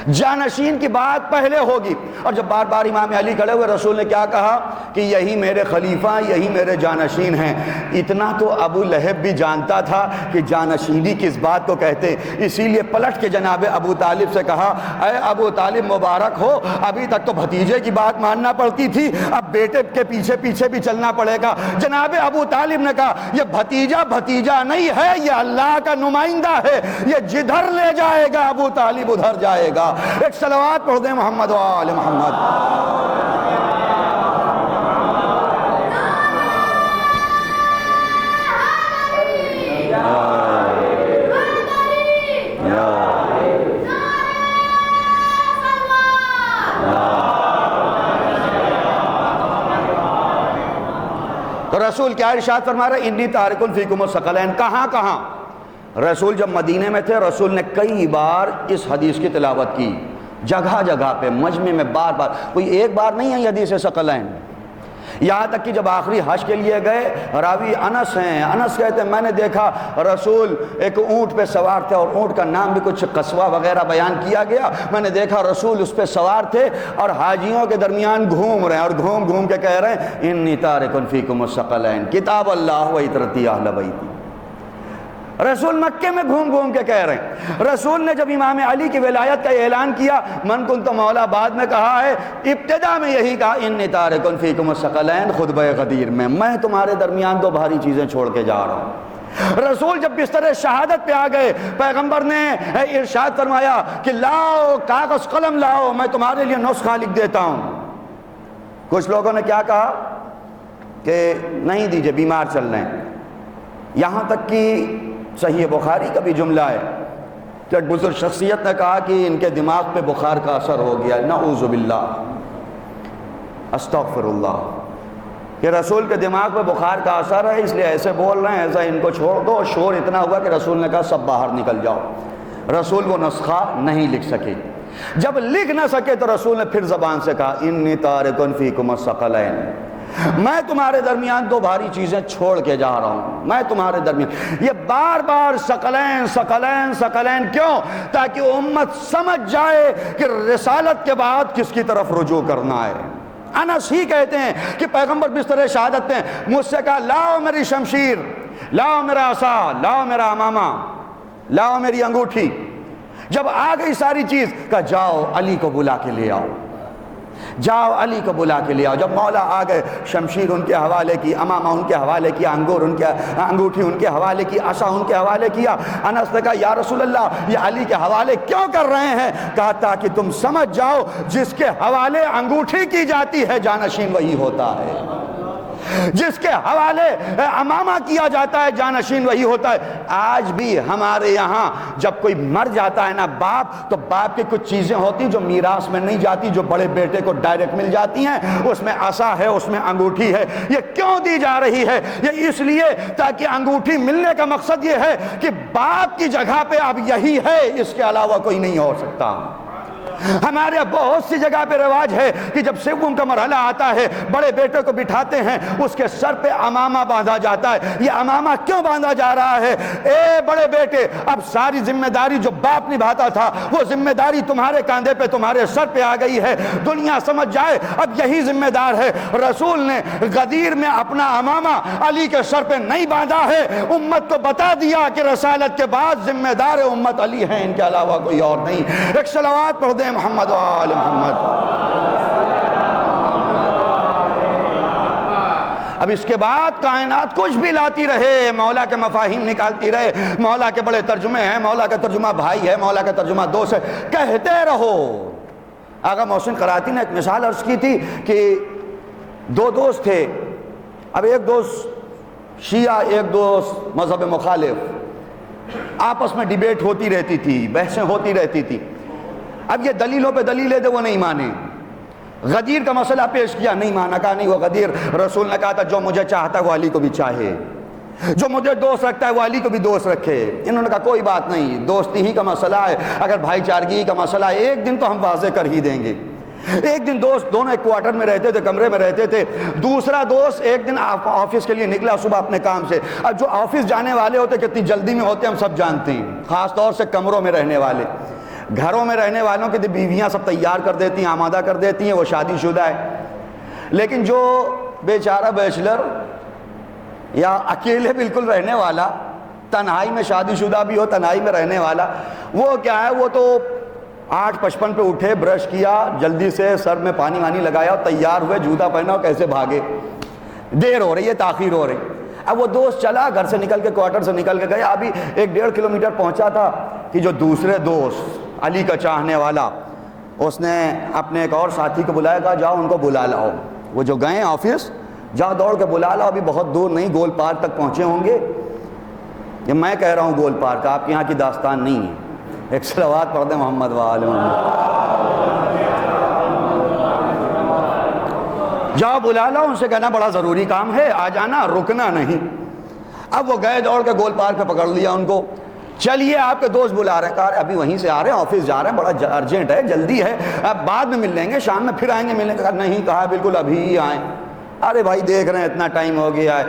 جانشین کی بات پہلے ہوگی۔ اور جب بار بار امام علی کھڑے ہوئے، رسول نے کیا کہا کہ یہی میرے خلیفہ، یہی میرے جانشین ہیں۔ اتنا تو ابو لہب بھی جانتا تھا کہ جانشینی کس بات کو کہتے، اسی لیے پلٹ کے جناب ابو طالب سے کہا اے ابو طالب مبارک ہو، ابھی تک تو بھتیجے کی بات ماننا پڑتی تھی، اب بیٹے کے پیچھے پیچھے بھی چلنا پڑے گا۔ جناب ابو طالب نے کہا یہ بھتیجا نہیں ہے، یہ اللہ کا نمائندہ ہے، یہ جدھر لے جائے گا ابو طالب ادھر جائے گا۔ ایک صلوات پڑھ دیں محمد و آل محمد۔ تو رسول کیا ارشاد فرما رہے؟ انی تارکن فیکم الثقلین۔ کہاں کہاں؟ رسول جب مدینے میں تھے، رسول نے کئی بار اس حدیث کی تلاوت کی، جگہ جگہ پہ مجمع میں بار بار، کوئی ایک بار نہیں ہے یہ حدیث ثقلین۔ یہاں تک کہ جب آخری حج کے لیے گئے، راوی انس ہیں، انس کہتے ہیں میں نے دیکھا رسول ایک اونٹ پہ سوار تھے، اور اونٹ کا نام بھی کچھ قصوہ وغیرہ بیان کیا گیا، میں نے دیکھا رسول اس پہ سوار تھے اور حاجیوں کے درمیان گھوم رہے ہیں، اور گھوم گھوم کے کہہ رہے ہیں انی تارکن فیکم الثقلین کتاب اللہ و عترتی اہل بیتی۔ رسول مکے میں گھوم گھوم کے کہہ رہے ہیں۔ رسول نے جب امام علی کی ولایت کا اعلان کیا، من کنت مولا، بعد میں کہا ہے، ابتدا میں یہی کہا انی تارکن فیکم الثقلین، خطبہ غدیر میں تمہارے درمیان 2 بھاری چیزیں چھوڑ کے جا رہا ہوں۔ رسول جب بستر شہادت پہ آ گئے، پیغمبر نے ارشاد فرمایا کہ لاؤ کاغذ قلم لاؤ، میں تمہارے لیے نسخہ لکھ دیتا ہوں۔ کچھ لوگوں نے کیا کہا کہ نہیں دیجئے، بیمار چل رہے ہیں، یہاں تک کہ صحیح بخاری کا بھی جملہ ہے کہ ایک بزرگ شخصیت نے کہا کہ ان کے دماغ پہ بخار کا اثر ہو گیا، نعوذ باللہ، استغفر اللہ، کہ رسول کے دماغ پہ بخار کا اثر ہے اس لیے ایسے بول رہے ہیں، ایسا ان کو چھوڑ دو۔ شور اتنا ہوا کہ رسول نے کہا سب باہر نکل جاؤ۔ رسول وہ نسخہ نہیں لکھ سکے۔ جب لکھ نہ سکے تو رسول نے پھر زبان سے کہا انی تارکن فیکم الثقلین، میں تمہارے درمیان 2 بھاری چیزیں چھوڑ کے جا رہا ہوں، میں تمہارے درمیان۔ یہ بار بار ثقلین ثقلین ثقلین کیوں؟ تاکہ امت سمجھ جائے کہ رسالت کے بعد کس کی طرف رجوع کرنا ہے۔ انس ہی کہتے ہیں کہ پیغمبر بستر شہادت میں مجھ سے کہا لاؤ میری شمشیر، لاؤ میرا عصا، لاؤ میرا امامہ، لاؤ میری انگوٹھی۔ جب آ گئی ساری چیز، کہا جاؤ علی کو بلا کے لے آؤ۔ جاؤ علی کو بلا کے لے آؤ۔ جب مولا آ گئے، شمشیر ان کے حوالے کی، امامہ ان کے حوالے کیا، انگوٹھی ان کے حوالے کی، عصا ان کے حوالے کیا۔ انس نے کہا یا رسول اللہ یہ علی کے حوالے کیوں کر رہے ہیں؟ کہا تاکہ تم سمجھ جاؤ جس کے حوالے انگوٹھی کی جاتی ہے جانشین وہی ہوتا ہے، جس کے حوالے امامہ کیا جاتا ہے جانشین وہی ہوتا ہے۔ آج بھی ہمارے یہاں جب کوئی مر جاتا ہے نا باپ، تو باپ کی کچھ چیزیں ہوتی جو میراث میں نہیں جاتی، جو بڑے بیٹے کو ڈائریکٹ مل جاتی ہیں۔ اس میں عصا ہے، اس میں انگوٹھی ہے۔ یہ کیوں دی جا رہی ہے؟ یہ اس لیے تاکہ انگوٹھی ملنے کا مقصد یہ ہے کہ باپ کی جگہ پہ اب یہی ہے، اس کے علاوہ کوئی نہیں ہو سکتا۔ ہمارے بہت سی جگہ پہ رواج ہے کہ جب سوم کا مرحلہ آتا ہے بڑے بیٹے کو بٹھاتے ہیں، اس کے سر پہ امامہ باندھا جاتا ہے۔ یہ امامہ کیوں باندھا جا رہا ہے؟ اے بڑے بیٹے، اب ساری ذمہ داری جو باپ نبھاتا تھا وہ ذمہ داری تمہارے کاندھے پہ، تمہارے سر پہ آ گئی ہے۔ دنیا سمجھ جائے اب یہی ذمہ دار ہے۔ رسول نے غدیر میں اپنا امامہ علی کے سر پہ نہیں باندھا ہے، امت کو بتا دیا کہ رسالت کے بعد ذمہ دار امت علی ہیں، ان کے علاوہ کوئی اور نہیں۔ ایک صلوات پڑھ دیں محمد و آل محمد۔ اب اس کے بعد کائنات کچھ بھی لاتی رہے، مولا کے مفاہیم نکالتی رہے، مولا کے بڑے ترجمے ہیں، مولا کا ترجمہ بھائی ہے، مولا کا ترجمہ دوست ہے، کہتے رہو۔ آقا محسن قراتی نے ایک مثال عرض کی تھی کہ دو دوست تھے، اب ایک دوست شیعہ، ایک دوست مذہب مخالف، آپس میں ڈیبیٹ ہوتی رہتی تھی، بحثیں ہوتی رہتی تھی۔ اب یہ دلیلوں پہ دلیلیں تھے، وہ نہیں مانے۔ غدیر کا مسئلہ پیش کیا، نہیں مانا، کہا نہیں وہ غدیر، رسول نے کہا تھا جو مجھے چاہتا ہے وہ علی کو بھی چاہے، جو مجھے دوست رکھتا ہے وہ علی کو بھی دوست رکھے۔ انہوں نے کہا کوئی بات نہیں، دوستی ہی کا مسئلہ ہے، اگر بھائی چارگی کا مسئلہ ہے ایک دن تو ہم واضح کر ہی دیں گے۔ ایک دن دوست دونوں ایک کوارٹر میں رہتے تھے، کمرے میں رہتے تھے۔ دوسرا دوست ایک دن آفس کے لیے نکلا صبح اپنے کام سے۔ اب جو آفس جانے والے ہوتے کتنی جلدی میں ہوتے ہم سب جانتے ہیں، خاص طور سے کمروں میں رہنے والے۔ گھروں میں رہنے والوں کی بیویاں سب تیار کر دیتی ہیں، آمادہ کر دیتی ہیں، وہ شادی شدہ ہے۔ لیکن جو بیچارہ بیچلر یا اکیلے بالکل رہنے والا، تنہائی میں شادی شدہ بھی ہو، تنہائی میں رہنے والا، وہ کیا ہے، وہ تو 8:55 پہ اٹھے، برش کیا، جلدی سے سر میں پانی وانی لگایا، تیار ہوئے، جوتا پہنا، کیسے بھاگے، دیر ہو رہی ہے، تاخیر ہو رہی۔ اب وہ دوست چلا، گھر سے نکل کے، کوارٹر سے نکل کے گیا، ابھی 1.5 کلومیٹر پہنچا تھا کہ جو دوسرے دوست علی کا چاہنے والا، اس نے اپنے ایک اور ساتھی کو بلایا، کہا جاؤ ان کو بلا لاؤ۔ وہ جو گئے آفس، جاؤ دوڑ کے بلا لاؤ، ابھی بہت دور نہیں، گول پارک تک پہنچے ہوں گے۔ یہ میں کہہ رہا ہوں گول پارک، آپ کے یہاں کی داستان نہیں ہے۔ ایک صلوات پڑھ دیں محمد و آل محمد۔ جاؤ بلا لاؤ، ان سے کہنا بڑا ضروری کام ہے، آ جانا، رکنا نہیں۔ اب وہ گئے، دوڑ کے گول پارک پہ پکڑ لیا ان کو، چلیے آپ کے دوست بلا رہے ہیں، کہا ابھی وہیں سے آ رہے ہیں، آفس جا رہے ہیں، بڑا ارجنٹ ہے، جلدی ہے، اب بعد میں مل لیں گے، شام میں پھر آئیں گے ملنے۔ کہا نہیں، کہا بالکل ابھی ہی آئیں۔ ارے بھائی دیکھ رہے ہیں اتنا ٹائم ہو گیا ہے،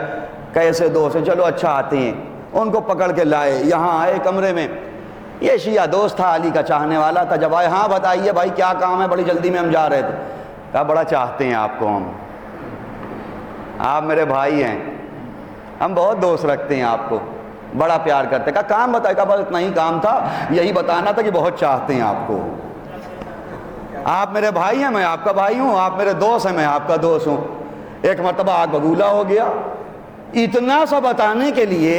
کیسے دوست ہیں، چلو اچھا آتے ہیں۔ ان کو پکڑ کے لائے، یہاں آئے کمرے میں، یہ شیعہ دوست تھا، علی کا چاہنے والا تھا۔ جب آئے، ہاں بتائیے بھائی کیا کام ہے، بڑی جلدی میں ہم جا رہے تھے۔ کہا بڑا چاہتے ہیں آپ کو ہم، آپ میرے بھائی ہیں، ہم بہت دوست رکھتے ہیں آپ کو، بڑا پیار کرتے۔ کہا کام بتائے، کہا بس اتنا ہی کام تھا، یہی بتانا تھا کہ بہت چاہتے ہیں آپ کو، آپ میرے بھائی ہیں، میں آپ کا بھائی ہوں، آپ میرے دوست ہیں، میں آپ کا دوست ہوں۔ ایک مرتبہ آگ بگولا ہو گیا، اتنا سا بتانے کے لیے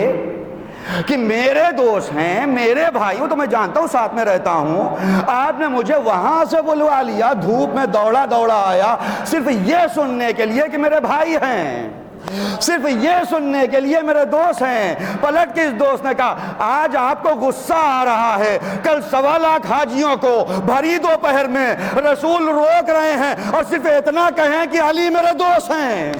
کہ میرے دوست ہیں، میرے بھائی ہوں، تو میں جانتا ہوں، ساتھ میں رہتا ہوں، آپ نے مجھے وہاں سے بلوا لیا، دھوپ میں دوڑا دوڑا آیا، صرف یہ سننے کے لیے کہ میرے بھائی ہیں، صرف یہ سننے کے لیے میرے دوست ہیں۔ پلٹ کے اس دوست نے کہا آج آپ کو غصہ آ رہا ہے، کل 1.25 لاکھ حاجیوں کو بھری دوپہر میں رسول روک رہے ہیں، اور صرف اتنا کہیں کہ علی میرے دوست ہیں،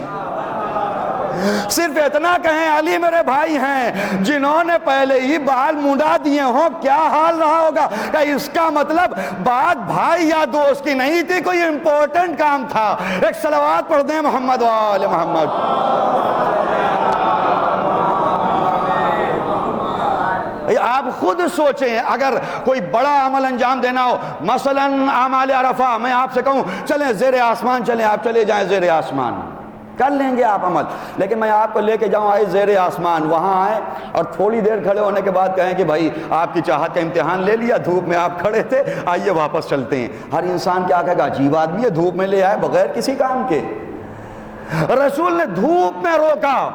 صرف اتنا کہیں علی میرے بھائی ہیں، جنہوں نے پہلے ہی بال منڈا دیے ہوں، کیا حال رہا ہوگا۔ کہ اس کا مطلب بات بھائی یا دوست کی نہیں تھی، کوئی امپورٹنٹ کام تھا۔ ایک صلوات پڑھ دیں محمد و آل محمد۔ آپ خود سوچیں، اگر کوئی بڑا عمل انجام دینا ہو، مثلا اعمال عرفہ، میں آپ سے کہوں چلیں زیر آسمان چلیں، آپ چلے جائیں زیر آسمان، کر لیں گے آپ عمل، لیکن میں آپ کو لے کے جاؤں آئے زیر آسمان، وہاں آئیں اور تھوڑی دیر کھڑے ہونے کے بعد کہیں کہ بھائی آپ کی چاہت کا امتحان لے لیا، دھوپ میں آپ کھڑے تھے، آئیے واپس چلتے ہیں۔ ہر انسان کیا کہے گا، عجیب آدمی ہے، دھوپ میں لے آئے بغیر کسی کام کے۔ رسول نے دھوپ میں روکا،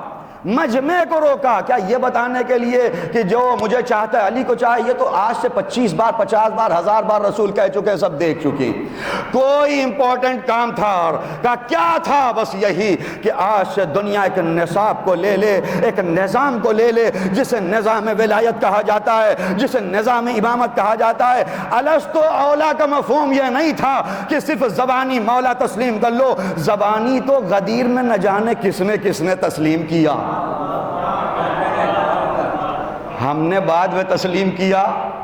مجمع کو روکا، کیا یہ بتانے کے لیے کہ جو مجھے چاہتا ہے علی کو چاہے؟ یہ تو آج سے 25 بار 50 بار 1000 بار رسول کہہ چکے، سب دیکھ چکے۔ کوئی امپورٹنٹ کام تھا اور کیا تھا؟ بس یہی کہ آج سے دنیا ایک نصاب کو لے لے، ایک نظام کو لے لے جسے نظام ولایت کہا جاتا ہے، جسے نظام امامت کہا جاتا ہے۔ الستو اولا کا مفہوم یہ نہیں تھا کہ صرف زبانی مولا تسلیم کر لو، زبانی تو غدیر میں نہ جانے کس نے تسلیم کیا، ہم نے بعد میں تسلیم کیا۔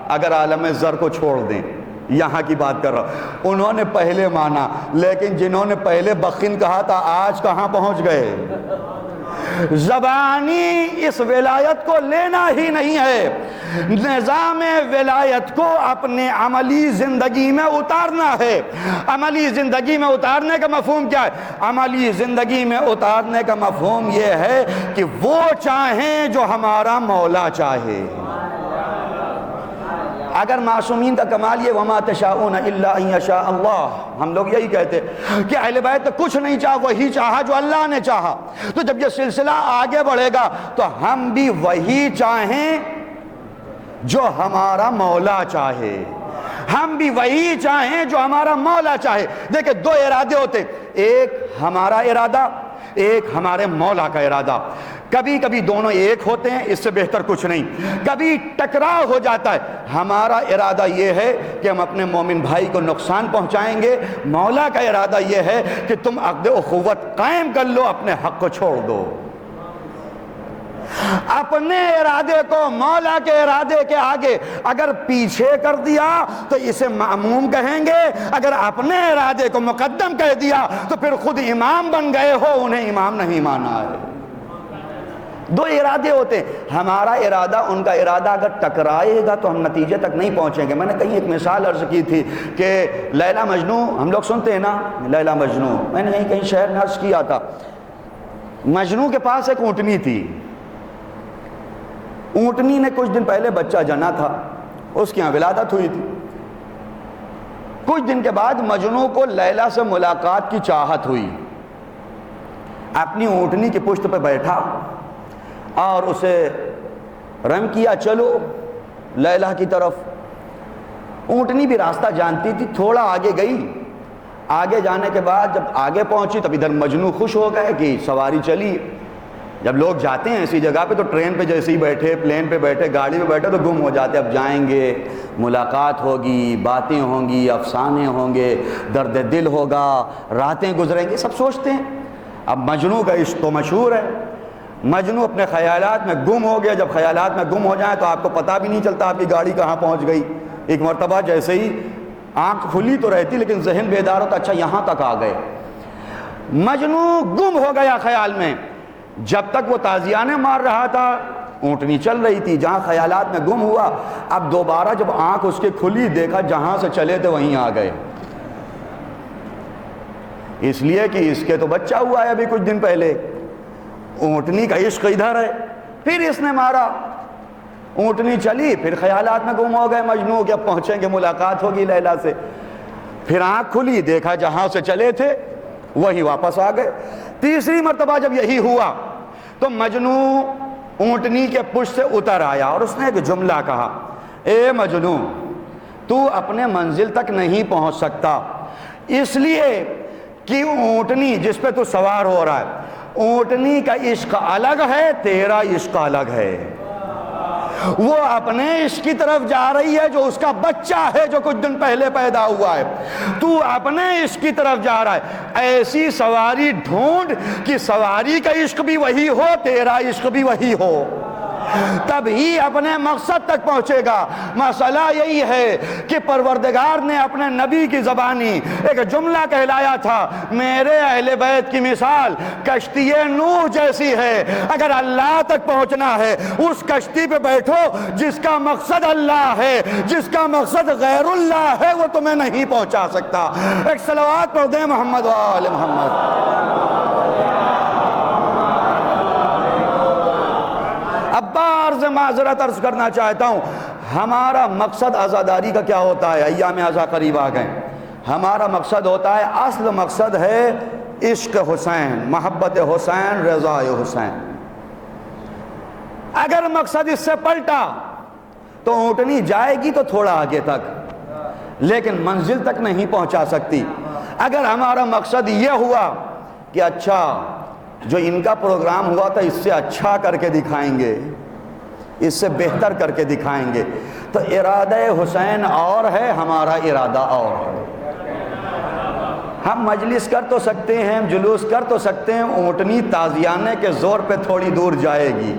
اگر عالم زر کو چھوڑ دیں، یہاں کی بات کر رہا ہوں، انہوں نے پہلے مانا، لیکن جنہوں نے پہلے بخن کہا تھا آج کہاں پہنچ گئے؟ زبانی اس ولایت کو لینا ہی نہیں ہے، نظام ولایت کو اپنے عملی زندگی میں اتارنا ہے۔ عملی زندگی میں اتارنے کا مفہوم کیا ہے؟ عملی زندگی میں اتارنے کا مفہوم یہ ہے کہ وہ چاہیں جو ہمارا مولا چاہے۔ اگر معصومین کا کمال یہ وما تشاءون الا ان یشاء اللہ، ہم لوگ یہی کہتے کہ اہل بیت تو کچھ نہیں چاہا، وہی چاہا جو اللہ نے چاہا، تو جب یہ سلسلہ آگے بڑھے گا تو ہم بھی وہی چاہیں جو ہمارا مولا چاہے، ہم بھی وہی چاہیں جو ہمارا مولا چاہے۔ دیکھیں دو ارادے ہوتے، ایک ہمارا ارادہ، ایک ہمارے مولا کا ارادہ۔ کبھی کبھی دونوں ایک ہوتے ہیں، اس سے بہتر کچھ نہیں، کبھی ٹکراؤ ہو جاتا ہے۔ ہمارا ارادہ یہ ہے کہ ہم اپنے مومن بھائی کو نقصان پہنچائیں گے، مولا کا ارادہ یہ ہے کہ تم عقد اخوت قائم کر لو، اپنے حق کو چھوڑ دو۔ اپنے ارادے کو مولا کے ارادے کے آگے اگر پیچھے کر دیا تو اسے معموم کہیں گے، اگر اپنے ارادے کو مقدم کہہ دیا تو پھر خود امام بن گئے ہو، انہیں امام نہیں مانا ہے۔ دو ارادے ہوتے ہیں، ہمارا ارادہ ان کا ارادہ اگر ٹکرائے گا تو ہم نتیجے تک نہیں پہنچیں گے۔ میں نے کہیں ایک مثال عرض کی تھی کہ لیلا مجنوں ہم لوگ سنتے ہیں نا، لیلا مجنوں، میں نے کہیں شہر میں عرض کیا تھا، مجنوں کے پاس ایک اونٹنی تھی، اونٹنی نے کچھ دن پہلے بچہ جنا تھا، اس کی یہاں ولادت ہوئی تھی۔ کچھ دن کے بعد مجنوں کو لیلا سے ملاقات کی چاہت ہوئی، اپنی اونٹنی کی پشت پہ بیٹھا اور اسے رم کیا چلو لیلا کی طرف۔ اونٹنی بھی راستہ جانتی تھی، تھوڑا آگے گئی، آگے جانے کے بعد جب آگے پہنچی تب ادھر مجنوں خوش ہو گئے کہ سواری چلی۔ جب لوگ جاتے ہیں ایسی جگہ پہ تو ٹرین پہ جیسے ہی بیٹھے، پلین پہ بیٹھے، گاڑی پہ بیٹھے تو گم ہو جاتے، اب جائیں گے، ملاقات ہوگی، باتیں ہوں گی، افسانے ہوں گے، درد دل ہوگا، راتیں گزریں گی، سب سوچتے ہیں۔ اب مجنوں کا عشق تو مشہور ہے، مجنوں اپنے خیالات میں گم ہو گیا۔ جب خیالات میں گم ہو جائیں تو آپ کو پتہ بھی نہیں چلتا آپ کی گاڑی کہاں پہنچ گئی۔ ایک مرتبہ جیسے ہی آنکھ کھلی تو رہتی لیکن ذہن بیدار ہوتا، اچھا یہاں تک آ گئے۔ مجنوں گم ہو گیا خیال میں، جب تک وہ تازیانے مار رہا تھا اونٹنی چل رہی تھی، جہاں خیالات میں گم ہوا اب دوبارہ جب آنکھ اس کے کھلی دیکھا جہاں سے چلے تھے وہیں آ گئے، اس لیے کہ اس کے تو بچہ ہوا ہے ابھی کچھ دن پہلے، اونٹنی کا عشق ادھر ہے۔ پھر اس نے مارا، اونٹنی چلی، پھر خیالات میں گم ہو گئے مجنوں کہ اب پہنچیں گے، ملاقات ہوگی لیلا سے۔ پھر آنکھ کھلی، دیکھا جہاں سے چلے تھے وہی واپس آ گئے۔ تیسری مرتبہ جب یہی ہوا تو مجنوں اونٹنی کے پشت سے اتر آیا اور اس نے ایک جملہ کہا، اے مجنوں تو اپنے منزل تک نہیں پہنچ سکتا، اس لیے کہ اونٹنی جس پہ تو سوار ہو رہا ہے اونٹنی کا عشق الگ ہے، تیرا عشق الگ ہے۔ وہ اپنے عشق کی طرف جا رہی ہے جو اس کا بچہ ہے جو کچھ دن پہلے پیدا ہوا ہے، تو اپنے عشق کی طرف جا رہا ہے۔ ایسی سواری ڈھونڈ کہ سواری کا عشق بھی وہی ہو، تیرا عشق بھی وہی ہو، تب ہی اپنے مقصد تک پہنچے گا۔ مسئلہ یہی ہے کہ پروردگار نے اپنے نبی کی زبانی ایک جملہ کہلایا تھا، میرے اہل بیت کی مثال کشتی نوح جیسی ہے، اگر اللہ تک پہنچنا ہے اس کشتی پہ بیٹھو جس کا مقصد اللہ ہے، جس کا مقصد غیر اللہ ہے وہ تمہیں نہیں پہنچا سکتا۔ ایک صلوات پڑھ دیں محمد و آل محمد۔ سے معذرت عرض کرنا چاہتا ہوں، ہمارا مقصد عزاداری کا کیا ہوتا ہے؟ ایام عزا قریب آ گئے، ہمارا مقصد ہوتا ہے، اصل مقصد ہے عشق حسین، محبت حسین، رضا حسین۔ اگر مقصد اس سے پلٹا تو اونٹنی جائے گی تو تھوڑا آگے تک، لیکن منزل تک نہیں پہنچا سکتی۔ اگر ہمارا مقصد یہ ہوا کہ اچھا جو ان کا پروگرام ہوا تھا اس سے اچھا کر کے دکھائیں گے، اس سے بہتر کر کے دکھائیں گے، تو ارادہ حسین اور ہے، ہمارا ارادہ اور ہے۔ ہم مجلس کر تو سکتے ہیں، جلوس کر تو سکتے ہیں، اونٹنی تازیانے کے زور پہ تھوڑی دور جائے گی،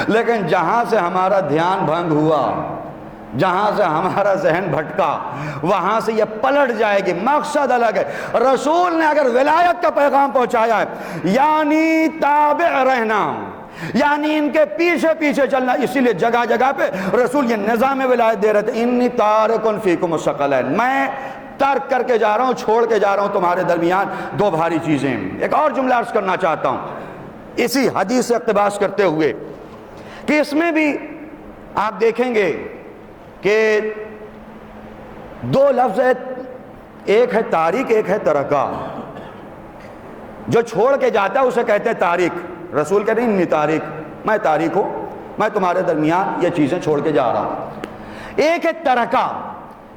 لیکن جہاں سے ہمارا دھیان بھنگ ہوا، جہاں سے ہمارا ذہن بھٹکا، وہاں سے یہ پلٹ جائے گی۔ مقصد الگ ہے۔ رسول نے اگر ولایت کا پیغام پہنچایا ہے، یعنی تابع رہنا، یعنی ان کے پیچھے پیچھے چلنا، اسی لیے جگہ جگہ پہ رسول یہ نظام ولایت دے رہے تھے، انی تارک فیکم الثقلین، میں ترک کر کے جا رہا ہوں، چھوڑ کے جا رہا ہوں تمہارے درمیان دو بھاری چیزیں۔ ایک اور جملہ عرض کرنا چاہتا ہوں اسی حدیث سے اقتباس کرتے ہوئے کہ اس میں بھی آپ دیکھیں گے کہ دو لفظ ہے، ایک ہے تاریک، ایک ہے ترکہ۔ جو چھوڑ کے جاتا ہے اسے کہتے ہیں تاریک۔ رسول کہتے ہیں انی تاریک، میں تاریک ہوں، میں تمہارے درمیان یہ چیزیں چھوڑ کے جا رہا ہوں۔ ایک ہے ترکہ،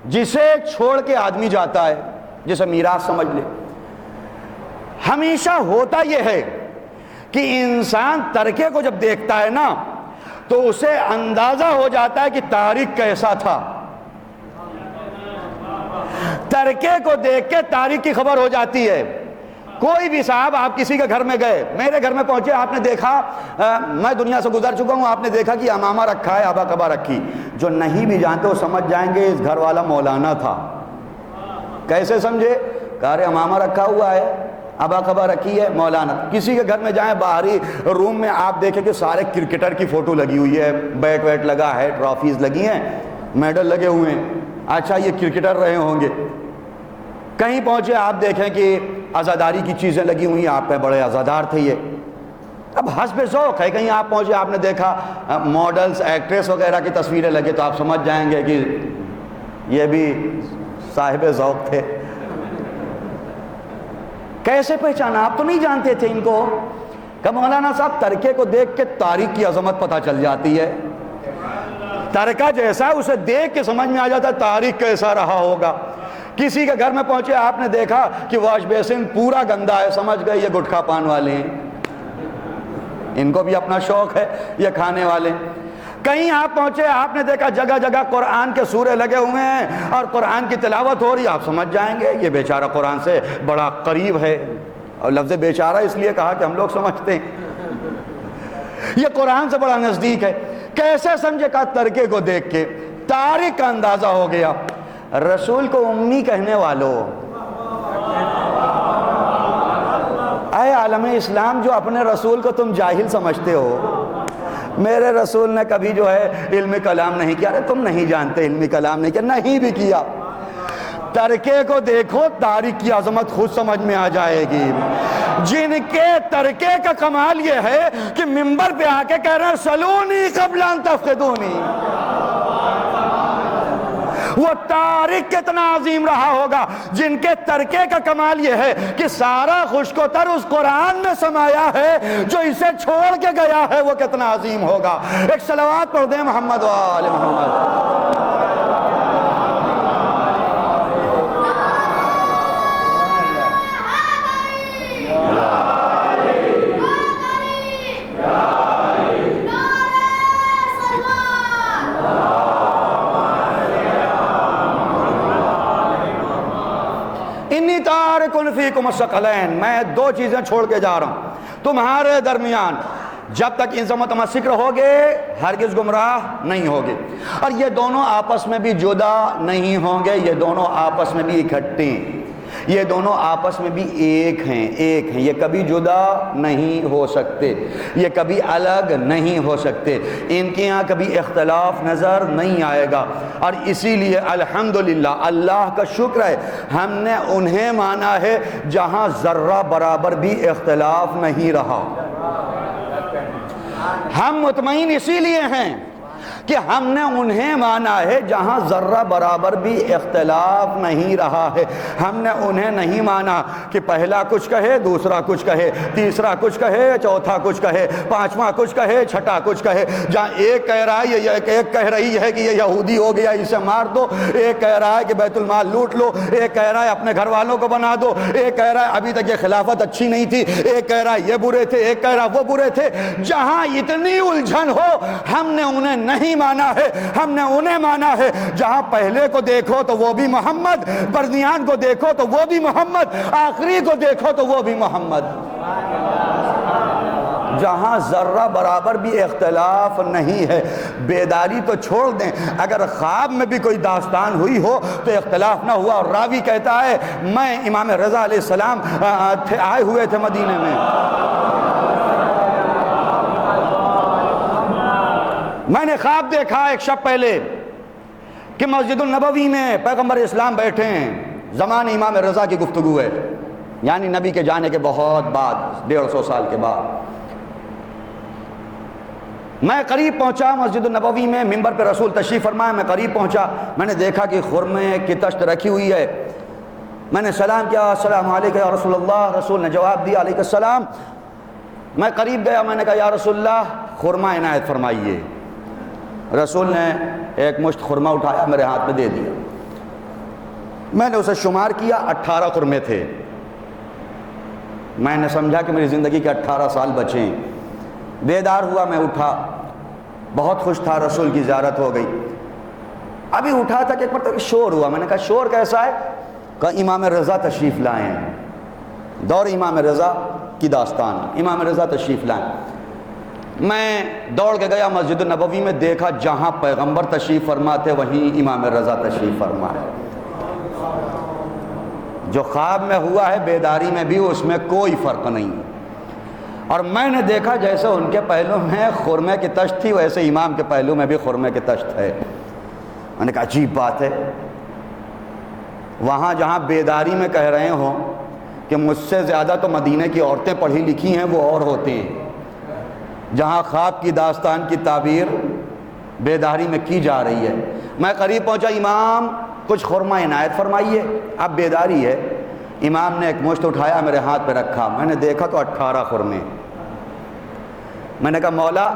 جسے چھوڑ کے آدمی جاتا ہے، جسے میراث سمجھ لے۔ ہمیشہ ہوتا یہ ہے کہ انسان ترکے کو جب دیکھتا ہے نا تو اسے اندازہ ہو جاتا ہے کہ تاریک کیسا تھا۔ ترکے کو دیکھ کے تاریک کی خبر ہو جاتی ہے۔ کوئی بھی صاحب، آپ کسی کے گھر میں گئے، میرے گھر میں پہنچے، آپ نے دیکھا، میں دنیا سے گزر چکا ہوں، آپ نے دیکھا کہ امامہ رکھا ہے، ابا کبا رکھی، جو نہیں بھی جانتے وہ سمجھ جائیں گے اس گھر والا مولانا تھا۔ کیسے سمجھے؟ کہا رہے امامہ رکھا ہوا ہے، ابا کبا رکھی ہے، مولانا۔ کسی کے گھر میں جائیں، باہری روم میں آپ دیکھیں کہ سارے کرکٹر کی فوٹو لگی ہوئی ہے، بیٹ ویٹ لگا ہے، ٹرافیز لگی ہیں، میڈل لگے ہوئے ہیں، اچھا یہ کرکٹر رہے ہوں گے۔ کہیں پہنچے آپ دیکھیں کہ عزاداری کی چیزیں لگی ہوئی ہیں، آپ پہ بڑے عزادار تھے یہ۔ اب حسب ذوق ہے، کہیں آپ پہنچے، آپ نے دیکھا ماڈلز، ایکٹریس وغیرہ کی تصویریں لگے تو آپ سمجھ جائیں گے کہ یہ بھی صاحب ذوق تھے۔ کیسے پہچانا؟ آپ تو نہیں جانتے تھے ان کو؟ کہ مولانا صاحب ترکے کو دیکھ کے تاریخ کی عظمت پتہ چل جاتی ہے۔ ترکہ جیسا ہے اسے دیکھ کے سمجھ میں آ جاتا ہے تاریخ کیسا رہا ہوگا۔ کسی کے گھر میں پہنچے، آپ نے دیکھا کہ واش بیسن پورا گندا ہے، سمجھ گئے یہ گٹکھا پان والے ہیں، ان کو بھی اپنا شوق ہے، یہ کھانے والے۔ کہیں آپ پہنچے، آپ نے دیکھا جگہ جگہ قرآن کے سورے لگے ہوئے ہیں اور قرآن کی تلاوت ہو رہی، آپ سمجھ جائیں گے یہ بیچارہ قرآن سے بڑا قریب ہے۔ اور لفظ بیچارہ اس لیے کہا کہ ہم لوگ سمجھتے ہیں یہ قرآن سے بڑا نزدیک ہے۔ کیسے سمجھے؟ کہا ترکے کو دیکھ کے تاریخ کا اندازہ ہو گیا۔ رسول کو امی کہنے والوں، اے عالم اسلام جو اپنے رسول کو تم جاہل سمجھتے ہو، میرے رسول نے کبھی جو ہے علم کلام نہیں کیا۔ ارے تم نہیں جانتے علم کلام نہیں کیا، نہیں بھی کیا۔ ترکے کو دیکھو، تاریخ کی عظمت خود سمجھ میں آ جائے گی۔ جن کے ترکے کا کمال یہ ہے کہ منبر پہ آ کے کہہ رہے ہیں سلونی قبل ان تفقدونی، وہ تاریخ کتنا عظیم رہا ہوگا۔ جن کے ترکے کا کمال یہ ہے کہ سارا خشک و تر اس قرآن میں سمایا ہے، جو اسے چھوڑ کے گیا ہے وہ کتنا عظیم ہوگا۔ ایک صلوات پڑھ دیں محمد و آل محمد۔ انی تارک فیکم الثقلین، میں دو چیزیں چھوڑ کے جا رہا ہوں تمہارے درمیان، جب تک ان سے متمسک رہوگے ہرگز گمراہ نہیں ہوگے، اور یہ دونوں آپس میں بھی جدا نہیں ہوں گے، یہ دونوں آپس میں بھی اکٹھے ہیں، یہ دونوں آپس میں بھی ایک ہیں، یہ کبھی جدا نہیں ہو سکتے، یہ کبھی الگ نہیں ہو سکتے، ان کے یہاں کبھی اختلاف نظر نہیں آئے گا۔ اور اسی لیے الحمدللہ اللہ کا شکر ہے ہم نے انہیں مانا ہے جہاں ذرہ برابر بھی اختلاف نہیں رہا۔ ہم مطمئن اسی لیے ہیں کہ ہم نے انہیں مانا ہے جہاں ذرہ برابر بھی اختلاف نہیں رہا ہے. ہم نے انہیں نہیں مانا کہ پہلا کچھ کہے دوسرا کچھ کہے, تیسرا کچھ کہے چوتھا کچھ کہے, پانچواں کچھ کہے چھٹا کچھ کہے. جہاں ایک کہہ رہا ہے ایک کہہ رہی ہے کہ یہ یہودی ہو گیا اسے مار دو, ایک کہہ رہا ہے کہ بیت المال لوٹ لو, ایک کہہ رہا ہے اپنے گھر والوں کو بنا دو, ایک کہہ رہا ہے ابھی تک یہ خلافت اچھی نہیں تھی, ایک کہہ رہا ہے یہ برے تھے, ایک کہہ رہا وہ برے تھے. جہاں اتنی الجھن ہو ہم نے انہیں نہیں مانا ہے, ہم نے انہیں مانا ہے جہاں پہلے کو دیکھو تو وہ بھی محمد, درمیان کو دیکھو تو وہ بھی محمد, آخری کو دیکھو تو وہ بھی محمد. جہاں ذرہ برابر بھی اختلاف نہیں ہے. بیداری تو چھوڑ دیں, اگر خواب میں بھی کوئی داستان ہوئی ہو تو اختلاف نہ ہوا. اور راوی کہتا ہے میں امام رضا علیہ السلام آئے ہوئے تھے مدینے میں, میں نے خواب دیکھا ایک شب پہلے کہ مسجد النبوی میں پیغمبر اسلام بیٹھے ہیں, زمان امام رضا کی گفتگو ہے, یعنی نبی کے جانے کے بہت بعد 150 سال کے بعد. میں قریب پہنچا مسجد النبوی میں, ممبر پہ رسول تشریف فرمایا, میں قریب پہنچا, میں نے دیکھا کہ خرمے کی تشت رکھی ہوئی ہے. میں نے سلام کیا, السلام علیکم یا رسول اللہ. رسول نے جواب دیا علیکم السلام. میں قریب گیا, میں نے کہا یا رسول اللہ خرمہ عنایت فرمائیے. رسول نے ایک مشت خرمہ اٹھایا میرے ہاتھ میں دے دیا. میں نے اسے شمار کیا, 18 خرمے تھے. میں نے سمجھا کہ میری زندگی کے 18 سال بچے ہیں. بیدار ہوا, میں اٹھا, بہت خوش تھا, رسول کی زیارت ہو گئی. ابھی اٹھا تھا کہ ایک مرتبہ شور ہوا. میں نے کہا شور کیسا ہے؟ کہا امام رضا تشریف لائے ہیں. دور امام رضا کی داستان, امام رضا تشریف لائیں. میں دوڑ کے گیا مسجد النبوی میں, دیکھا جہاں پیغمبر تشریف فرما تھے وہیں امام رضا تشریف فرما ہے. جو خواب میں ہوا ہے بیداری میں بھی اس میں کوئی فرق نہیں. اور میں نے دیکھا جیسے ان کے پہلو میں خرمے کی تشت تھی ویسے امام کے پہلو میں بھی خرمے کی تشت ہے. میں نے کہا عجیب بات ہے, وہاں جہاں بیداری میں کہہ رہے ہوں کہ مجھ سے زیادہ تو مدینہ کی عورتیں پڑھی لکھی ہیں وہ اور ہوتی ہیں, جہاں خواب کی داستان کی تعبیر بیداری میں کی جا رہی ہے. میں قریب پہنچا, امام کچھ خرمہ عنایت فرمائیے. اب بیداری ہے. امام نے ایک مشت اٹھایا میرے ہاتھ پہ رکھا, میں نے دیکھا تو 18 خرمے. میں نے کہا مولا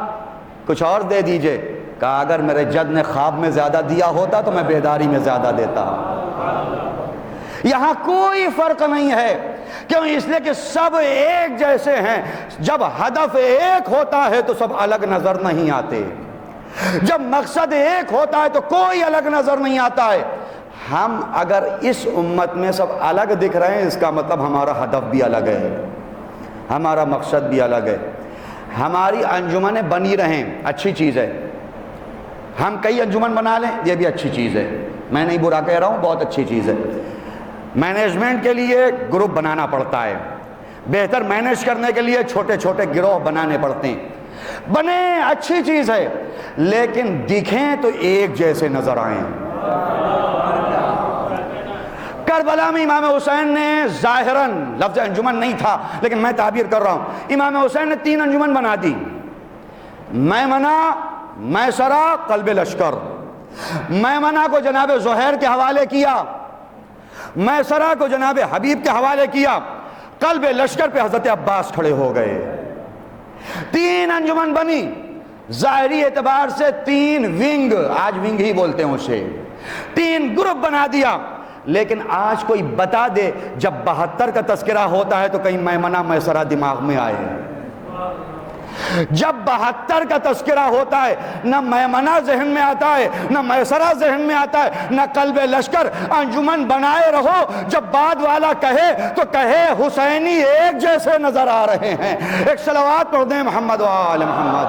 کچھ اور دے دیجئے. کہا اگر میرے جد نے خواب میں زیادہ دیا ہوتا تو میں بیداری میں زیادہ دیتا. یہاں کوئی فرق نہیں ہے, کیوں؟ اس لیے کہ سب ایک جیسے ہیں. جب ہدف ایک ہوتا ہے تو سب الگ نظر نہیں آتے, جب مقصد ایک ہوتا ہے تو کوئی الگ نظر نہیں آتا ہے. ہم اگر اس امت میں سب الگ دکھ رہے ہیں اس کا مطلب ہمارا ہدف بھی الگ ہے, ہمارا مقصد بھی الگ ہے. ہماری انجمنیں بنی رہیں اچھی چیز ہے, ہم کئی انجمن بنا لیں یہ بھی اچھی چیز ہے, میں نہیں برا کہہ رہا ہوں, بہت اچھی چیز ہے. مینجمنٹ کے لیے گروپ بنانا پڑتا ہے, بہتر مینیج کرنے کے لیے چھوٹے چھوٹے گروہ بنانے پڑتے ہیں. بنے اچھی چیز ہے, لیکن دکھیں تو ایک جیسے نظر آئیں. کربلا میں امام حسین نے ظاہراً, لفظ انجمن نہیں تھا لیکن میں تعبیر کر رہا ہوں, امام حسین نے 3 انجمن بنا دی. میمنہ, میسرہ, قلب لشکر. میمنہ کو جناب زہیر کے حوالے کیا, میسرہ کو جناب حبیب کے حوالے کیا, قلب لشکر پہ حضرت عباس کھڑے ہو گئے. 3 انجمن بنی, ظاہری اعتبار سے 3 ونگ, آج ونگ ہی بولتے ہیں اسے, 3 گروپ بنا دیا. لیکن آج کوئی بتا دے جب 72 کا تذکرہ ہوتا ہے تو کہیں میمنہ میسرہ دماغ میں آئے. جب 72 کا تذکرہ ہوتا ہے نہ میمنہ ذہن میں آتا ہے, نہ میسرہ ذہن میں آتا ہے, نہ قلب لشکر. انجمن بنائے رہو, جب بعد والا کہے تو کہے حسینی ایک جیسے نظر آ رہے ہیں. ایک صلوات پڑھ دیں محمد و آل محمد.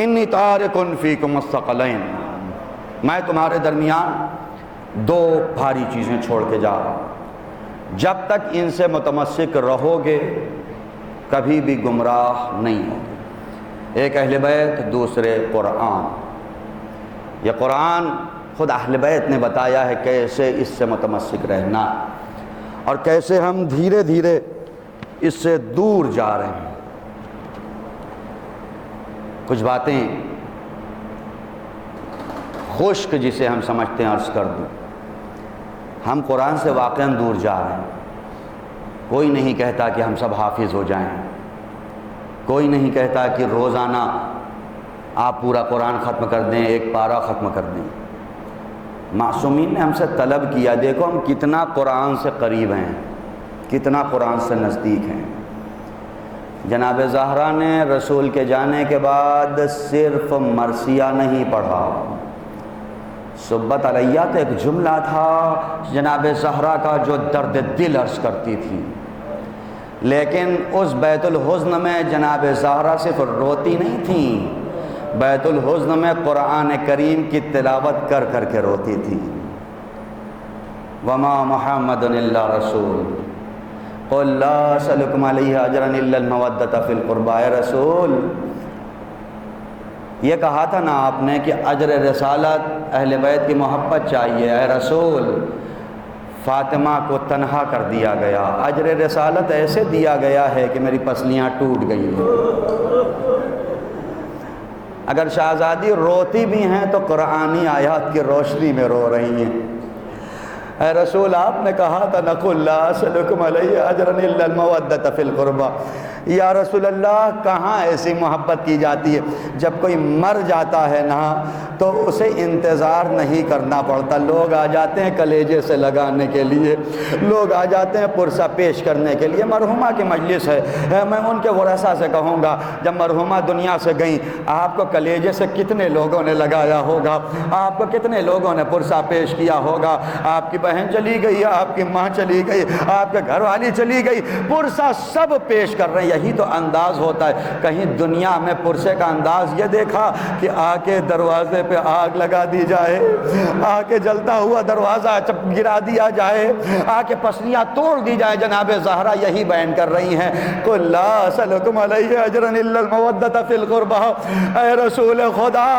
انی تارک فیکم الثقلین, میں تمہارے درمیان 2 بھاری چیزیں چھوڑ کے جا رہا ہوں. جب تک ان سے متمسک رہو گے کبھی بھی گمراہ نہیں ہوگے. ایک اہل بیت, دوسرے قرآن. یہ قرآن خود اہل بیت نے بتایا ہے کیسے اس سے متمسک رہنا, اور کیسے ہم دھیرے دھیرے اس سے دور جا رہے ہیں۔ کچھ باتیں خشک جسے ہم سمجھتے ہیں عرض کر دوں، ہم قرآن سے واقعاً دور جا رہے ہیں۔ کوئی نہیں کہتا کہ ہم سب حافظ ہو جائیں، کوئی نہیں کہتا کہ روزانہ آپ پورا قرآن ختم کر دیں، ایک پارہ ختم کر دیں۔ معصومین نے ہم سے طلب کیا، دیکھو ہم کتنا قرآن سے قریب ہیں، کتنا قرآن سے نزدیک ہیں۔ جناب زہرا نے رسول کے جانے کے بعد صرف مرثیہ نہیں پڑھا، صبت علیہ تو ایک جملہ تھا جناب زہرا کا جو درد دل عرض کرتی تھی، لیکن اس بیت الحزن میں جناب زہرا صرف روتی نہیں تھیں، بیت الحزن میں قرآن کریم کی تلاوت کر کر کے روتی تھی۔ وما محمد الا رسول قل لا اسألکم علیہ اجرا الا المودۃ فی القربى۔ اے رسول، یہ کہا تھا نا آپ نے کہ اجر رسالت اہل بیت کی محبت چاہیے، اے رسول فاطمہ کو تنہا کر دیا گیا، اجر رسالت ایسے دیا گیا ہے کہ میری پسلیاں ٹوٹ گئی ہیں۔ اگر شہزادی روتی بھی ہیں تو قرآنی آیات کی روشنی میں رو رہی ہیں۔ اے رسول، آپ نے کہا تھا نقول لا اسألکم علیہ اجرا الا المودۃ فی القربى۔ یا رسول اللہ، کہاں ایسی محبت کی جاتی ہے؟ جب کوئی مر جاتا ہے نا تو اسے انتظار نہیں کرنا پڑتا، لوگ آ جاتے ہیں کلیجے سے لگانے کے لیے، لوگ آ جاتے ہیں پرسہ پیش کرنے کے لیے۔ مرحومہ کی مجلس ہے، میں ان کے ورثہ سے کہوں گا جب مرحومہ دنیا سے گئیں آپ کو کلیجے سے کتنے لوگوں نے لگایا ہوگا، آپ کو کتنے لوگوں نے پرسہ پیش کیا ہوگا۔ آپ کی بہن چلی گئی، آپ کی ماں چلی گئی، آپ کے گھر والی چلی گئی، پرسہ سب پیش کر رہے ہیں۔ یہی تو انداز ہوتا ہے۔ کہیں دنیا میں پرسے کا انداز یہ دیکھا کہ آ کے دروازے پہ آگ لگا دی جائے، آ کے جلتا ہوا دروازہ گرا دیا جائے، آ کے پسلیاں توڑ دی جائے؟ جناب زہرا یہی بیان کر رہی ہیں، قل لا اسألکم علیہ اجرا الا المودۃ فی القربى۔ اے رسول خدا،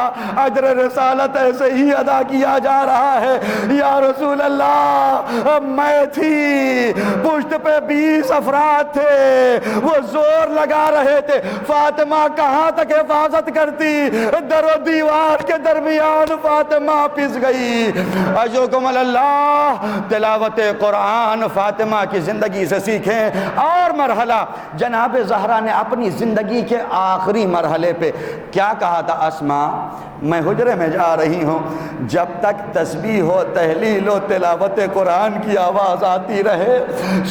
اجر رسالت ایسے ہی ادا کیا جا رہا ہے۔ یا رسول اللہ، میں تھی، پشت پہ 20 افراد تھے، وہ زور لگا رہے تھے، فاطمہ کہاں تک حفاظت کرتی؟ در و دیوار کے درمیان فاطمہ پس گئی۔ اجرکم اللہ، تلاوت قرآن فاطمہ کی زندگی سے سیکھیں۔ اور مرحلہ جناب زہرا نے اپنی زندگی کے آخری مرحلے پہ کیا کہا تھا؟ اسماء، میں حجرے میں جا رہی ہوں، جب تک تسبیح ہو، تحلیل ہو، تلاوت قرآن کی آواز آتی رہے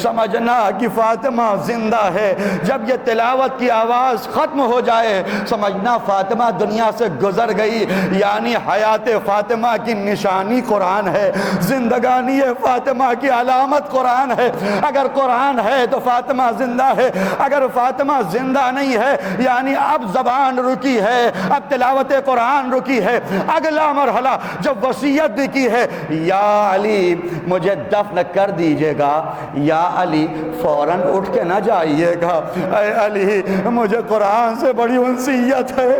سمجھنا کہ فاطمہ زندہ ہے۔ جب یہ تلاوت کی آواز ختم ہو جائے سمجھنا فاطمہ دنیا سے گزر گئی۔ یعنی حیات فاطمہ کی نشانی قرآن ہے، زندگانی فاطمہ کی علامت قرآن ہے۔ اگر قرآن ہے تو فاطمہ زندہ ہے، اگر فاطمہ زندہ نہیں ہے یعنی اب زبان رکی ہے، اب تلاوت قرآن رکی ہے۔ اگلا مرحلہ جب وصیت بھی کی ہے، یا علی مجھے دفن کر دیجئے گا، یا علی فوراً اٹھ کے نہ جائیے گا، اے علی مجھے قرآن سے بڑی انسیت ہے،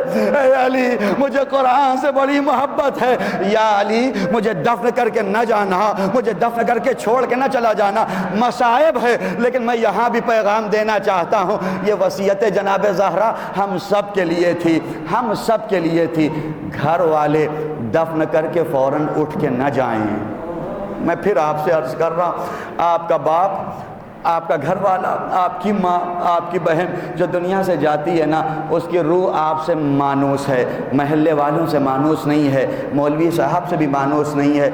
اے علی مجھے قرآن سے بڑی محبت ہے، یا علی مجھے دفن کر کے نہ جانا، مجھے دفن کر کے چھوڑ کے نہ چلا جانا۔ مصائب ہے لیکن میں یہاں بھی پیغام دینا چاہتا ہوں، یہ وصیت جناب زہرا ہم سب کے لیے تھی، ہم سب کے لیے تھی۔ گھر والے دفن کر کے فوراً اٹھ کے نہ جائیں۔ میں پھر آپ سے عرض کر رہا ہوں، آپ کا باپ، آپ کا گھر والا، آپ کی ماں، آپ کی بہن جو دنیا سے جاتی ہے نا، اس کی روح آپ سے مانوس ہے، محلے والوں سے مانوس نہیں ہے، مولوی صاحب سے بھی مانوس نہیں ہے۔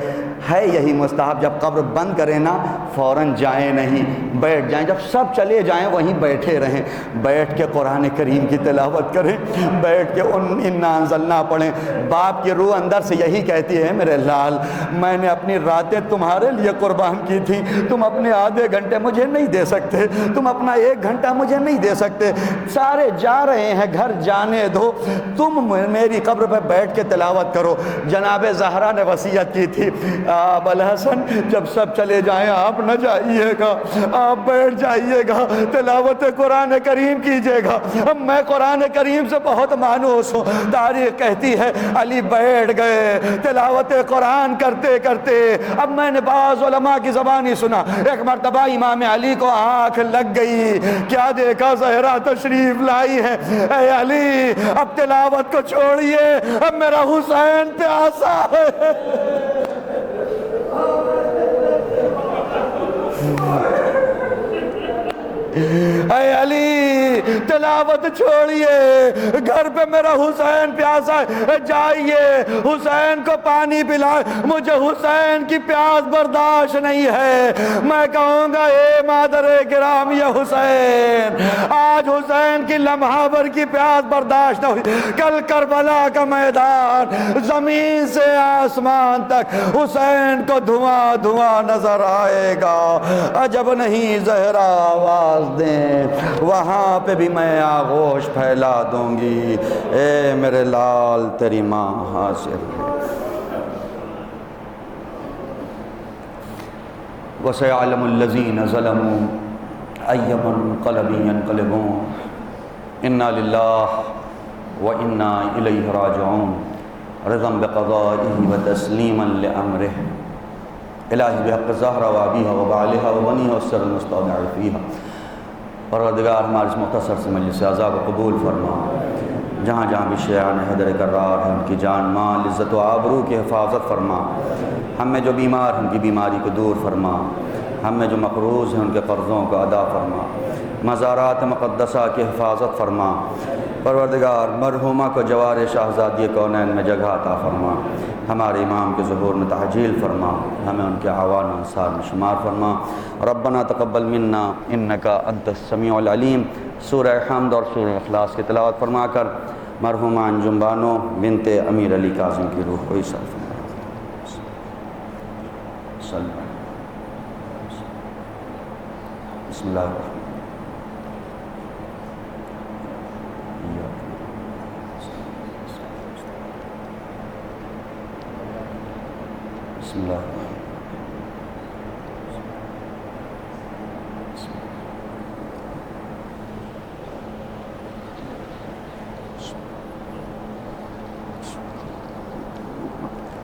ہے یہی مستحب، جب قبر بند کریں نا فوراً جائیں نہیں، بیٹھ جائیں، جب سب چلے جائیں وہیں بیٹھے رہیں، بیٹھ کے قرآن کریم کی تلاوت کریں، بیٹھ کے انا انزلنا پڑھیں۔ باپ کی روح اندر سے یہی کہتی ہے، میرے لال میں نے اپنی راتیں تمہارے لیے قربان کی تھی، تم اپنے آدھے گھنٹے مجھے نہیں دے سکتے، تم اپنا 1 گھنٹہ مجھے نہیں دے سکتے، سارے جا رہے ہیں، گھر جانے دو، تم میری قبر پہ بیٹھ کے تلاوت کرو۔ جناب زہرا نے وصیت کی تھی، ابوالحسن جب سب چلے جائیں آپ نہ جائیے گا، آپ بیٹھ جائیے گا، تلاوت قرآن کریم کیجیے گا۔ میں قرآن کریم سے بہت مانوس ہوں۔ تاریخ کہتی ہے علی بیٹھ گئے تلاوت قرآن کرتے کرتے۔ اب میں نے بعض علماء کی زبانی سنا، ایک مرتبہ امام علی کو آنکھ لگ گئی، کیا دیکھا؟ زہرا تشریف لائی ہے۔ اے علی اب تلاوت کو چھوڑیے، اب میرا حسین پیاسا ہے۔ اے علی تلاوت چھوڑیے، گھر پہ میرا حسین پیاسا ہے، جائیے حسین کو پانی پلائے، مجھے حسین کی پیاس برداشت نہیں ہے۔ میں کہوں گا اے مادر کرام یا حسین، آج حسین کی لمحہ بھر کی پیاس برداشت نہ ہوئی، کل کربلا کا میدان زمین سے آسمان تک حسین کو دھواں دھواں نظر آئے گا۔ عجب نہیں زہرا آواز دیں، وہاں پہ بھی میں آغوش پھیلا دوں گی، اے میرے لال تیری ماں حاضر ہے۔ وَسَيَعْلَمُ الَّذِينَ ظَلَمُوا أَيَّ مُنقَلَبٍ يَنقَلِبُونَ إِنَّا لِلَّهِ وَإِنَّا إِلَيْهِ رَاجِعُونَ رِضًا بِقَضَائِهِ وَتَسْلِيمًا لِأَمْرِهِ الہی بحق زہرا وابیہا وبعلہا وبنیہا والسر المستودع فیہا۔ پروردگار ہمارے اس مختصر سے مجلس اعزا کو قبول فرما، جہاں جہاں بھی شیعان حیدر کرار ہیں ان کی جان مال عزت و آبرو کی حفاظت فرما، ہم میں جو بیمار ہیں ان کی بیماری کو دور فرما، ہم میں جو مقروض ہیں ان کے قرضوں کو ادا فرما، مزارات مقدسہ کی حفاظت فرما۔ پروردگار مرحومہ کو جوار شہزادی کونین میں جگہ عطا فرما، ہمارے امام کے ظہور میں تعجیل فرما، ہمیں ان کے اعوان انصار میں شمار فرما۔ ربنا تقبل منا انکا انت السمیع العلیم۔ سورہ حمد اور سورہ اخلاص کی تلاوت فرما کر مرحومہ انجم بانو بنت امیر علی کاظم کی روح کو صرف فرما۔ بسم اللہ الرحمن بسم اللہ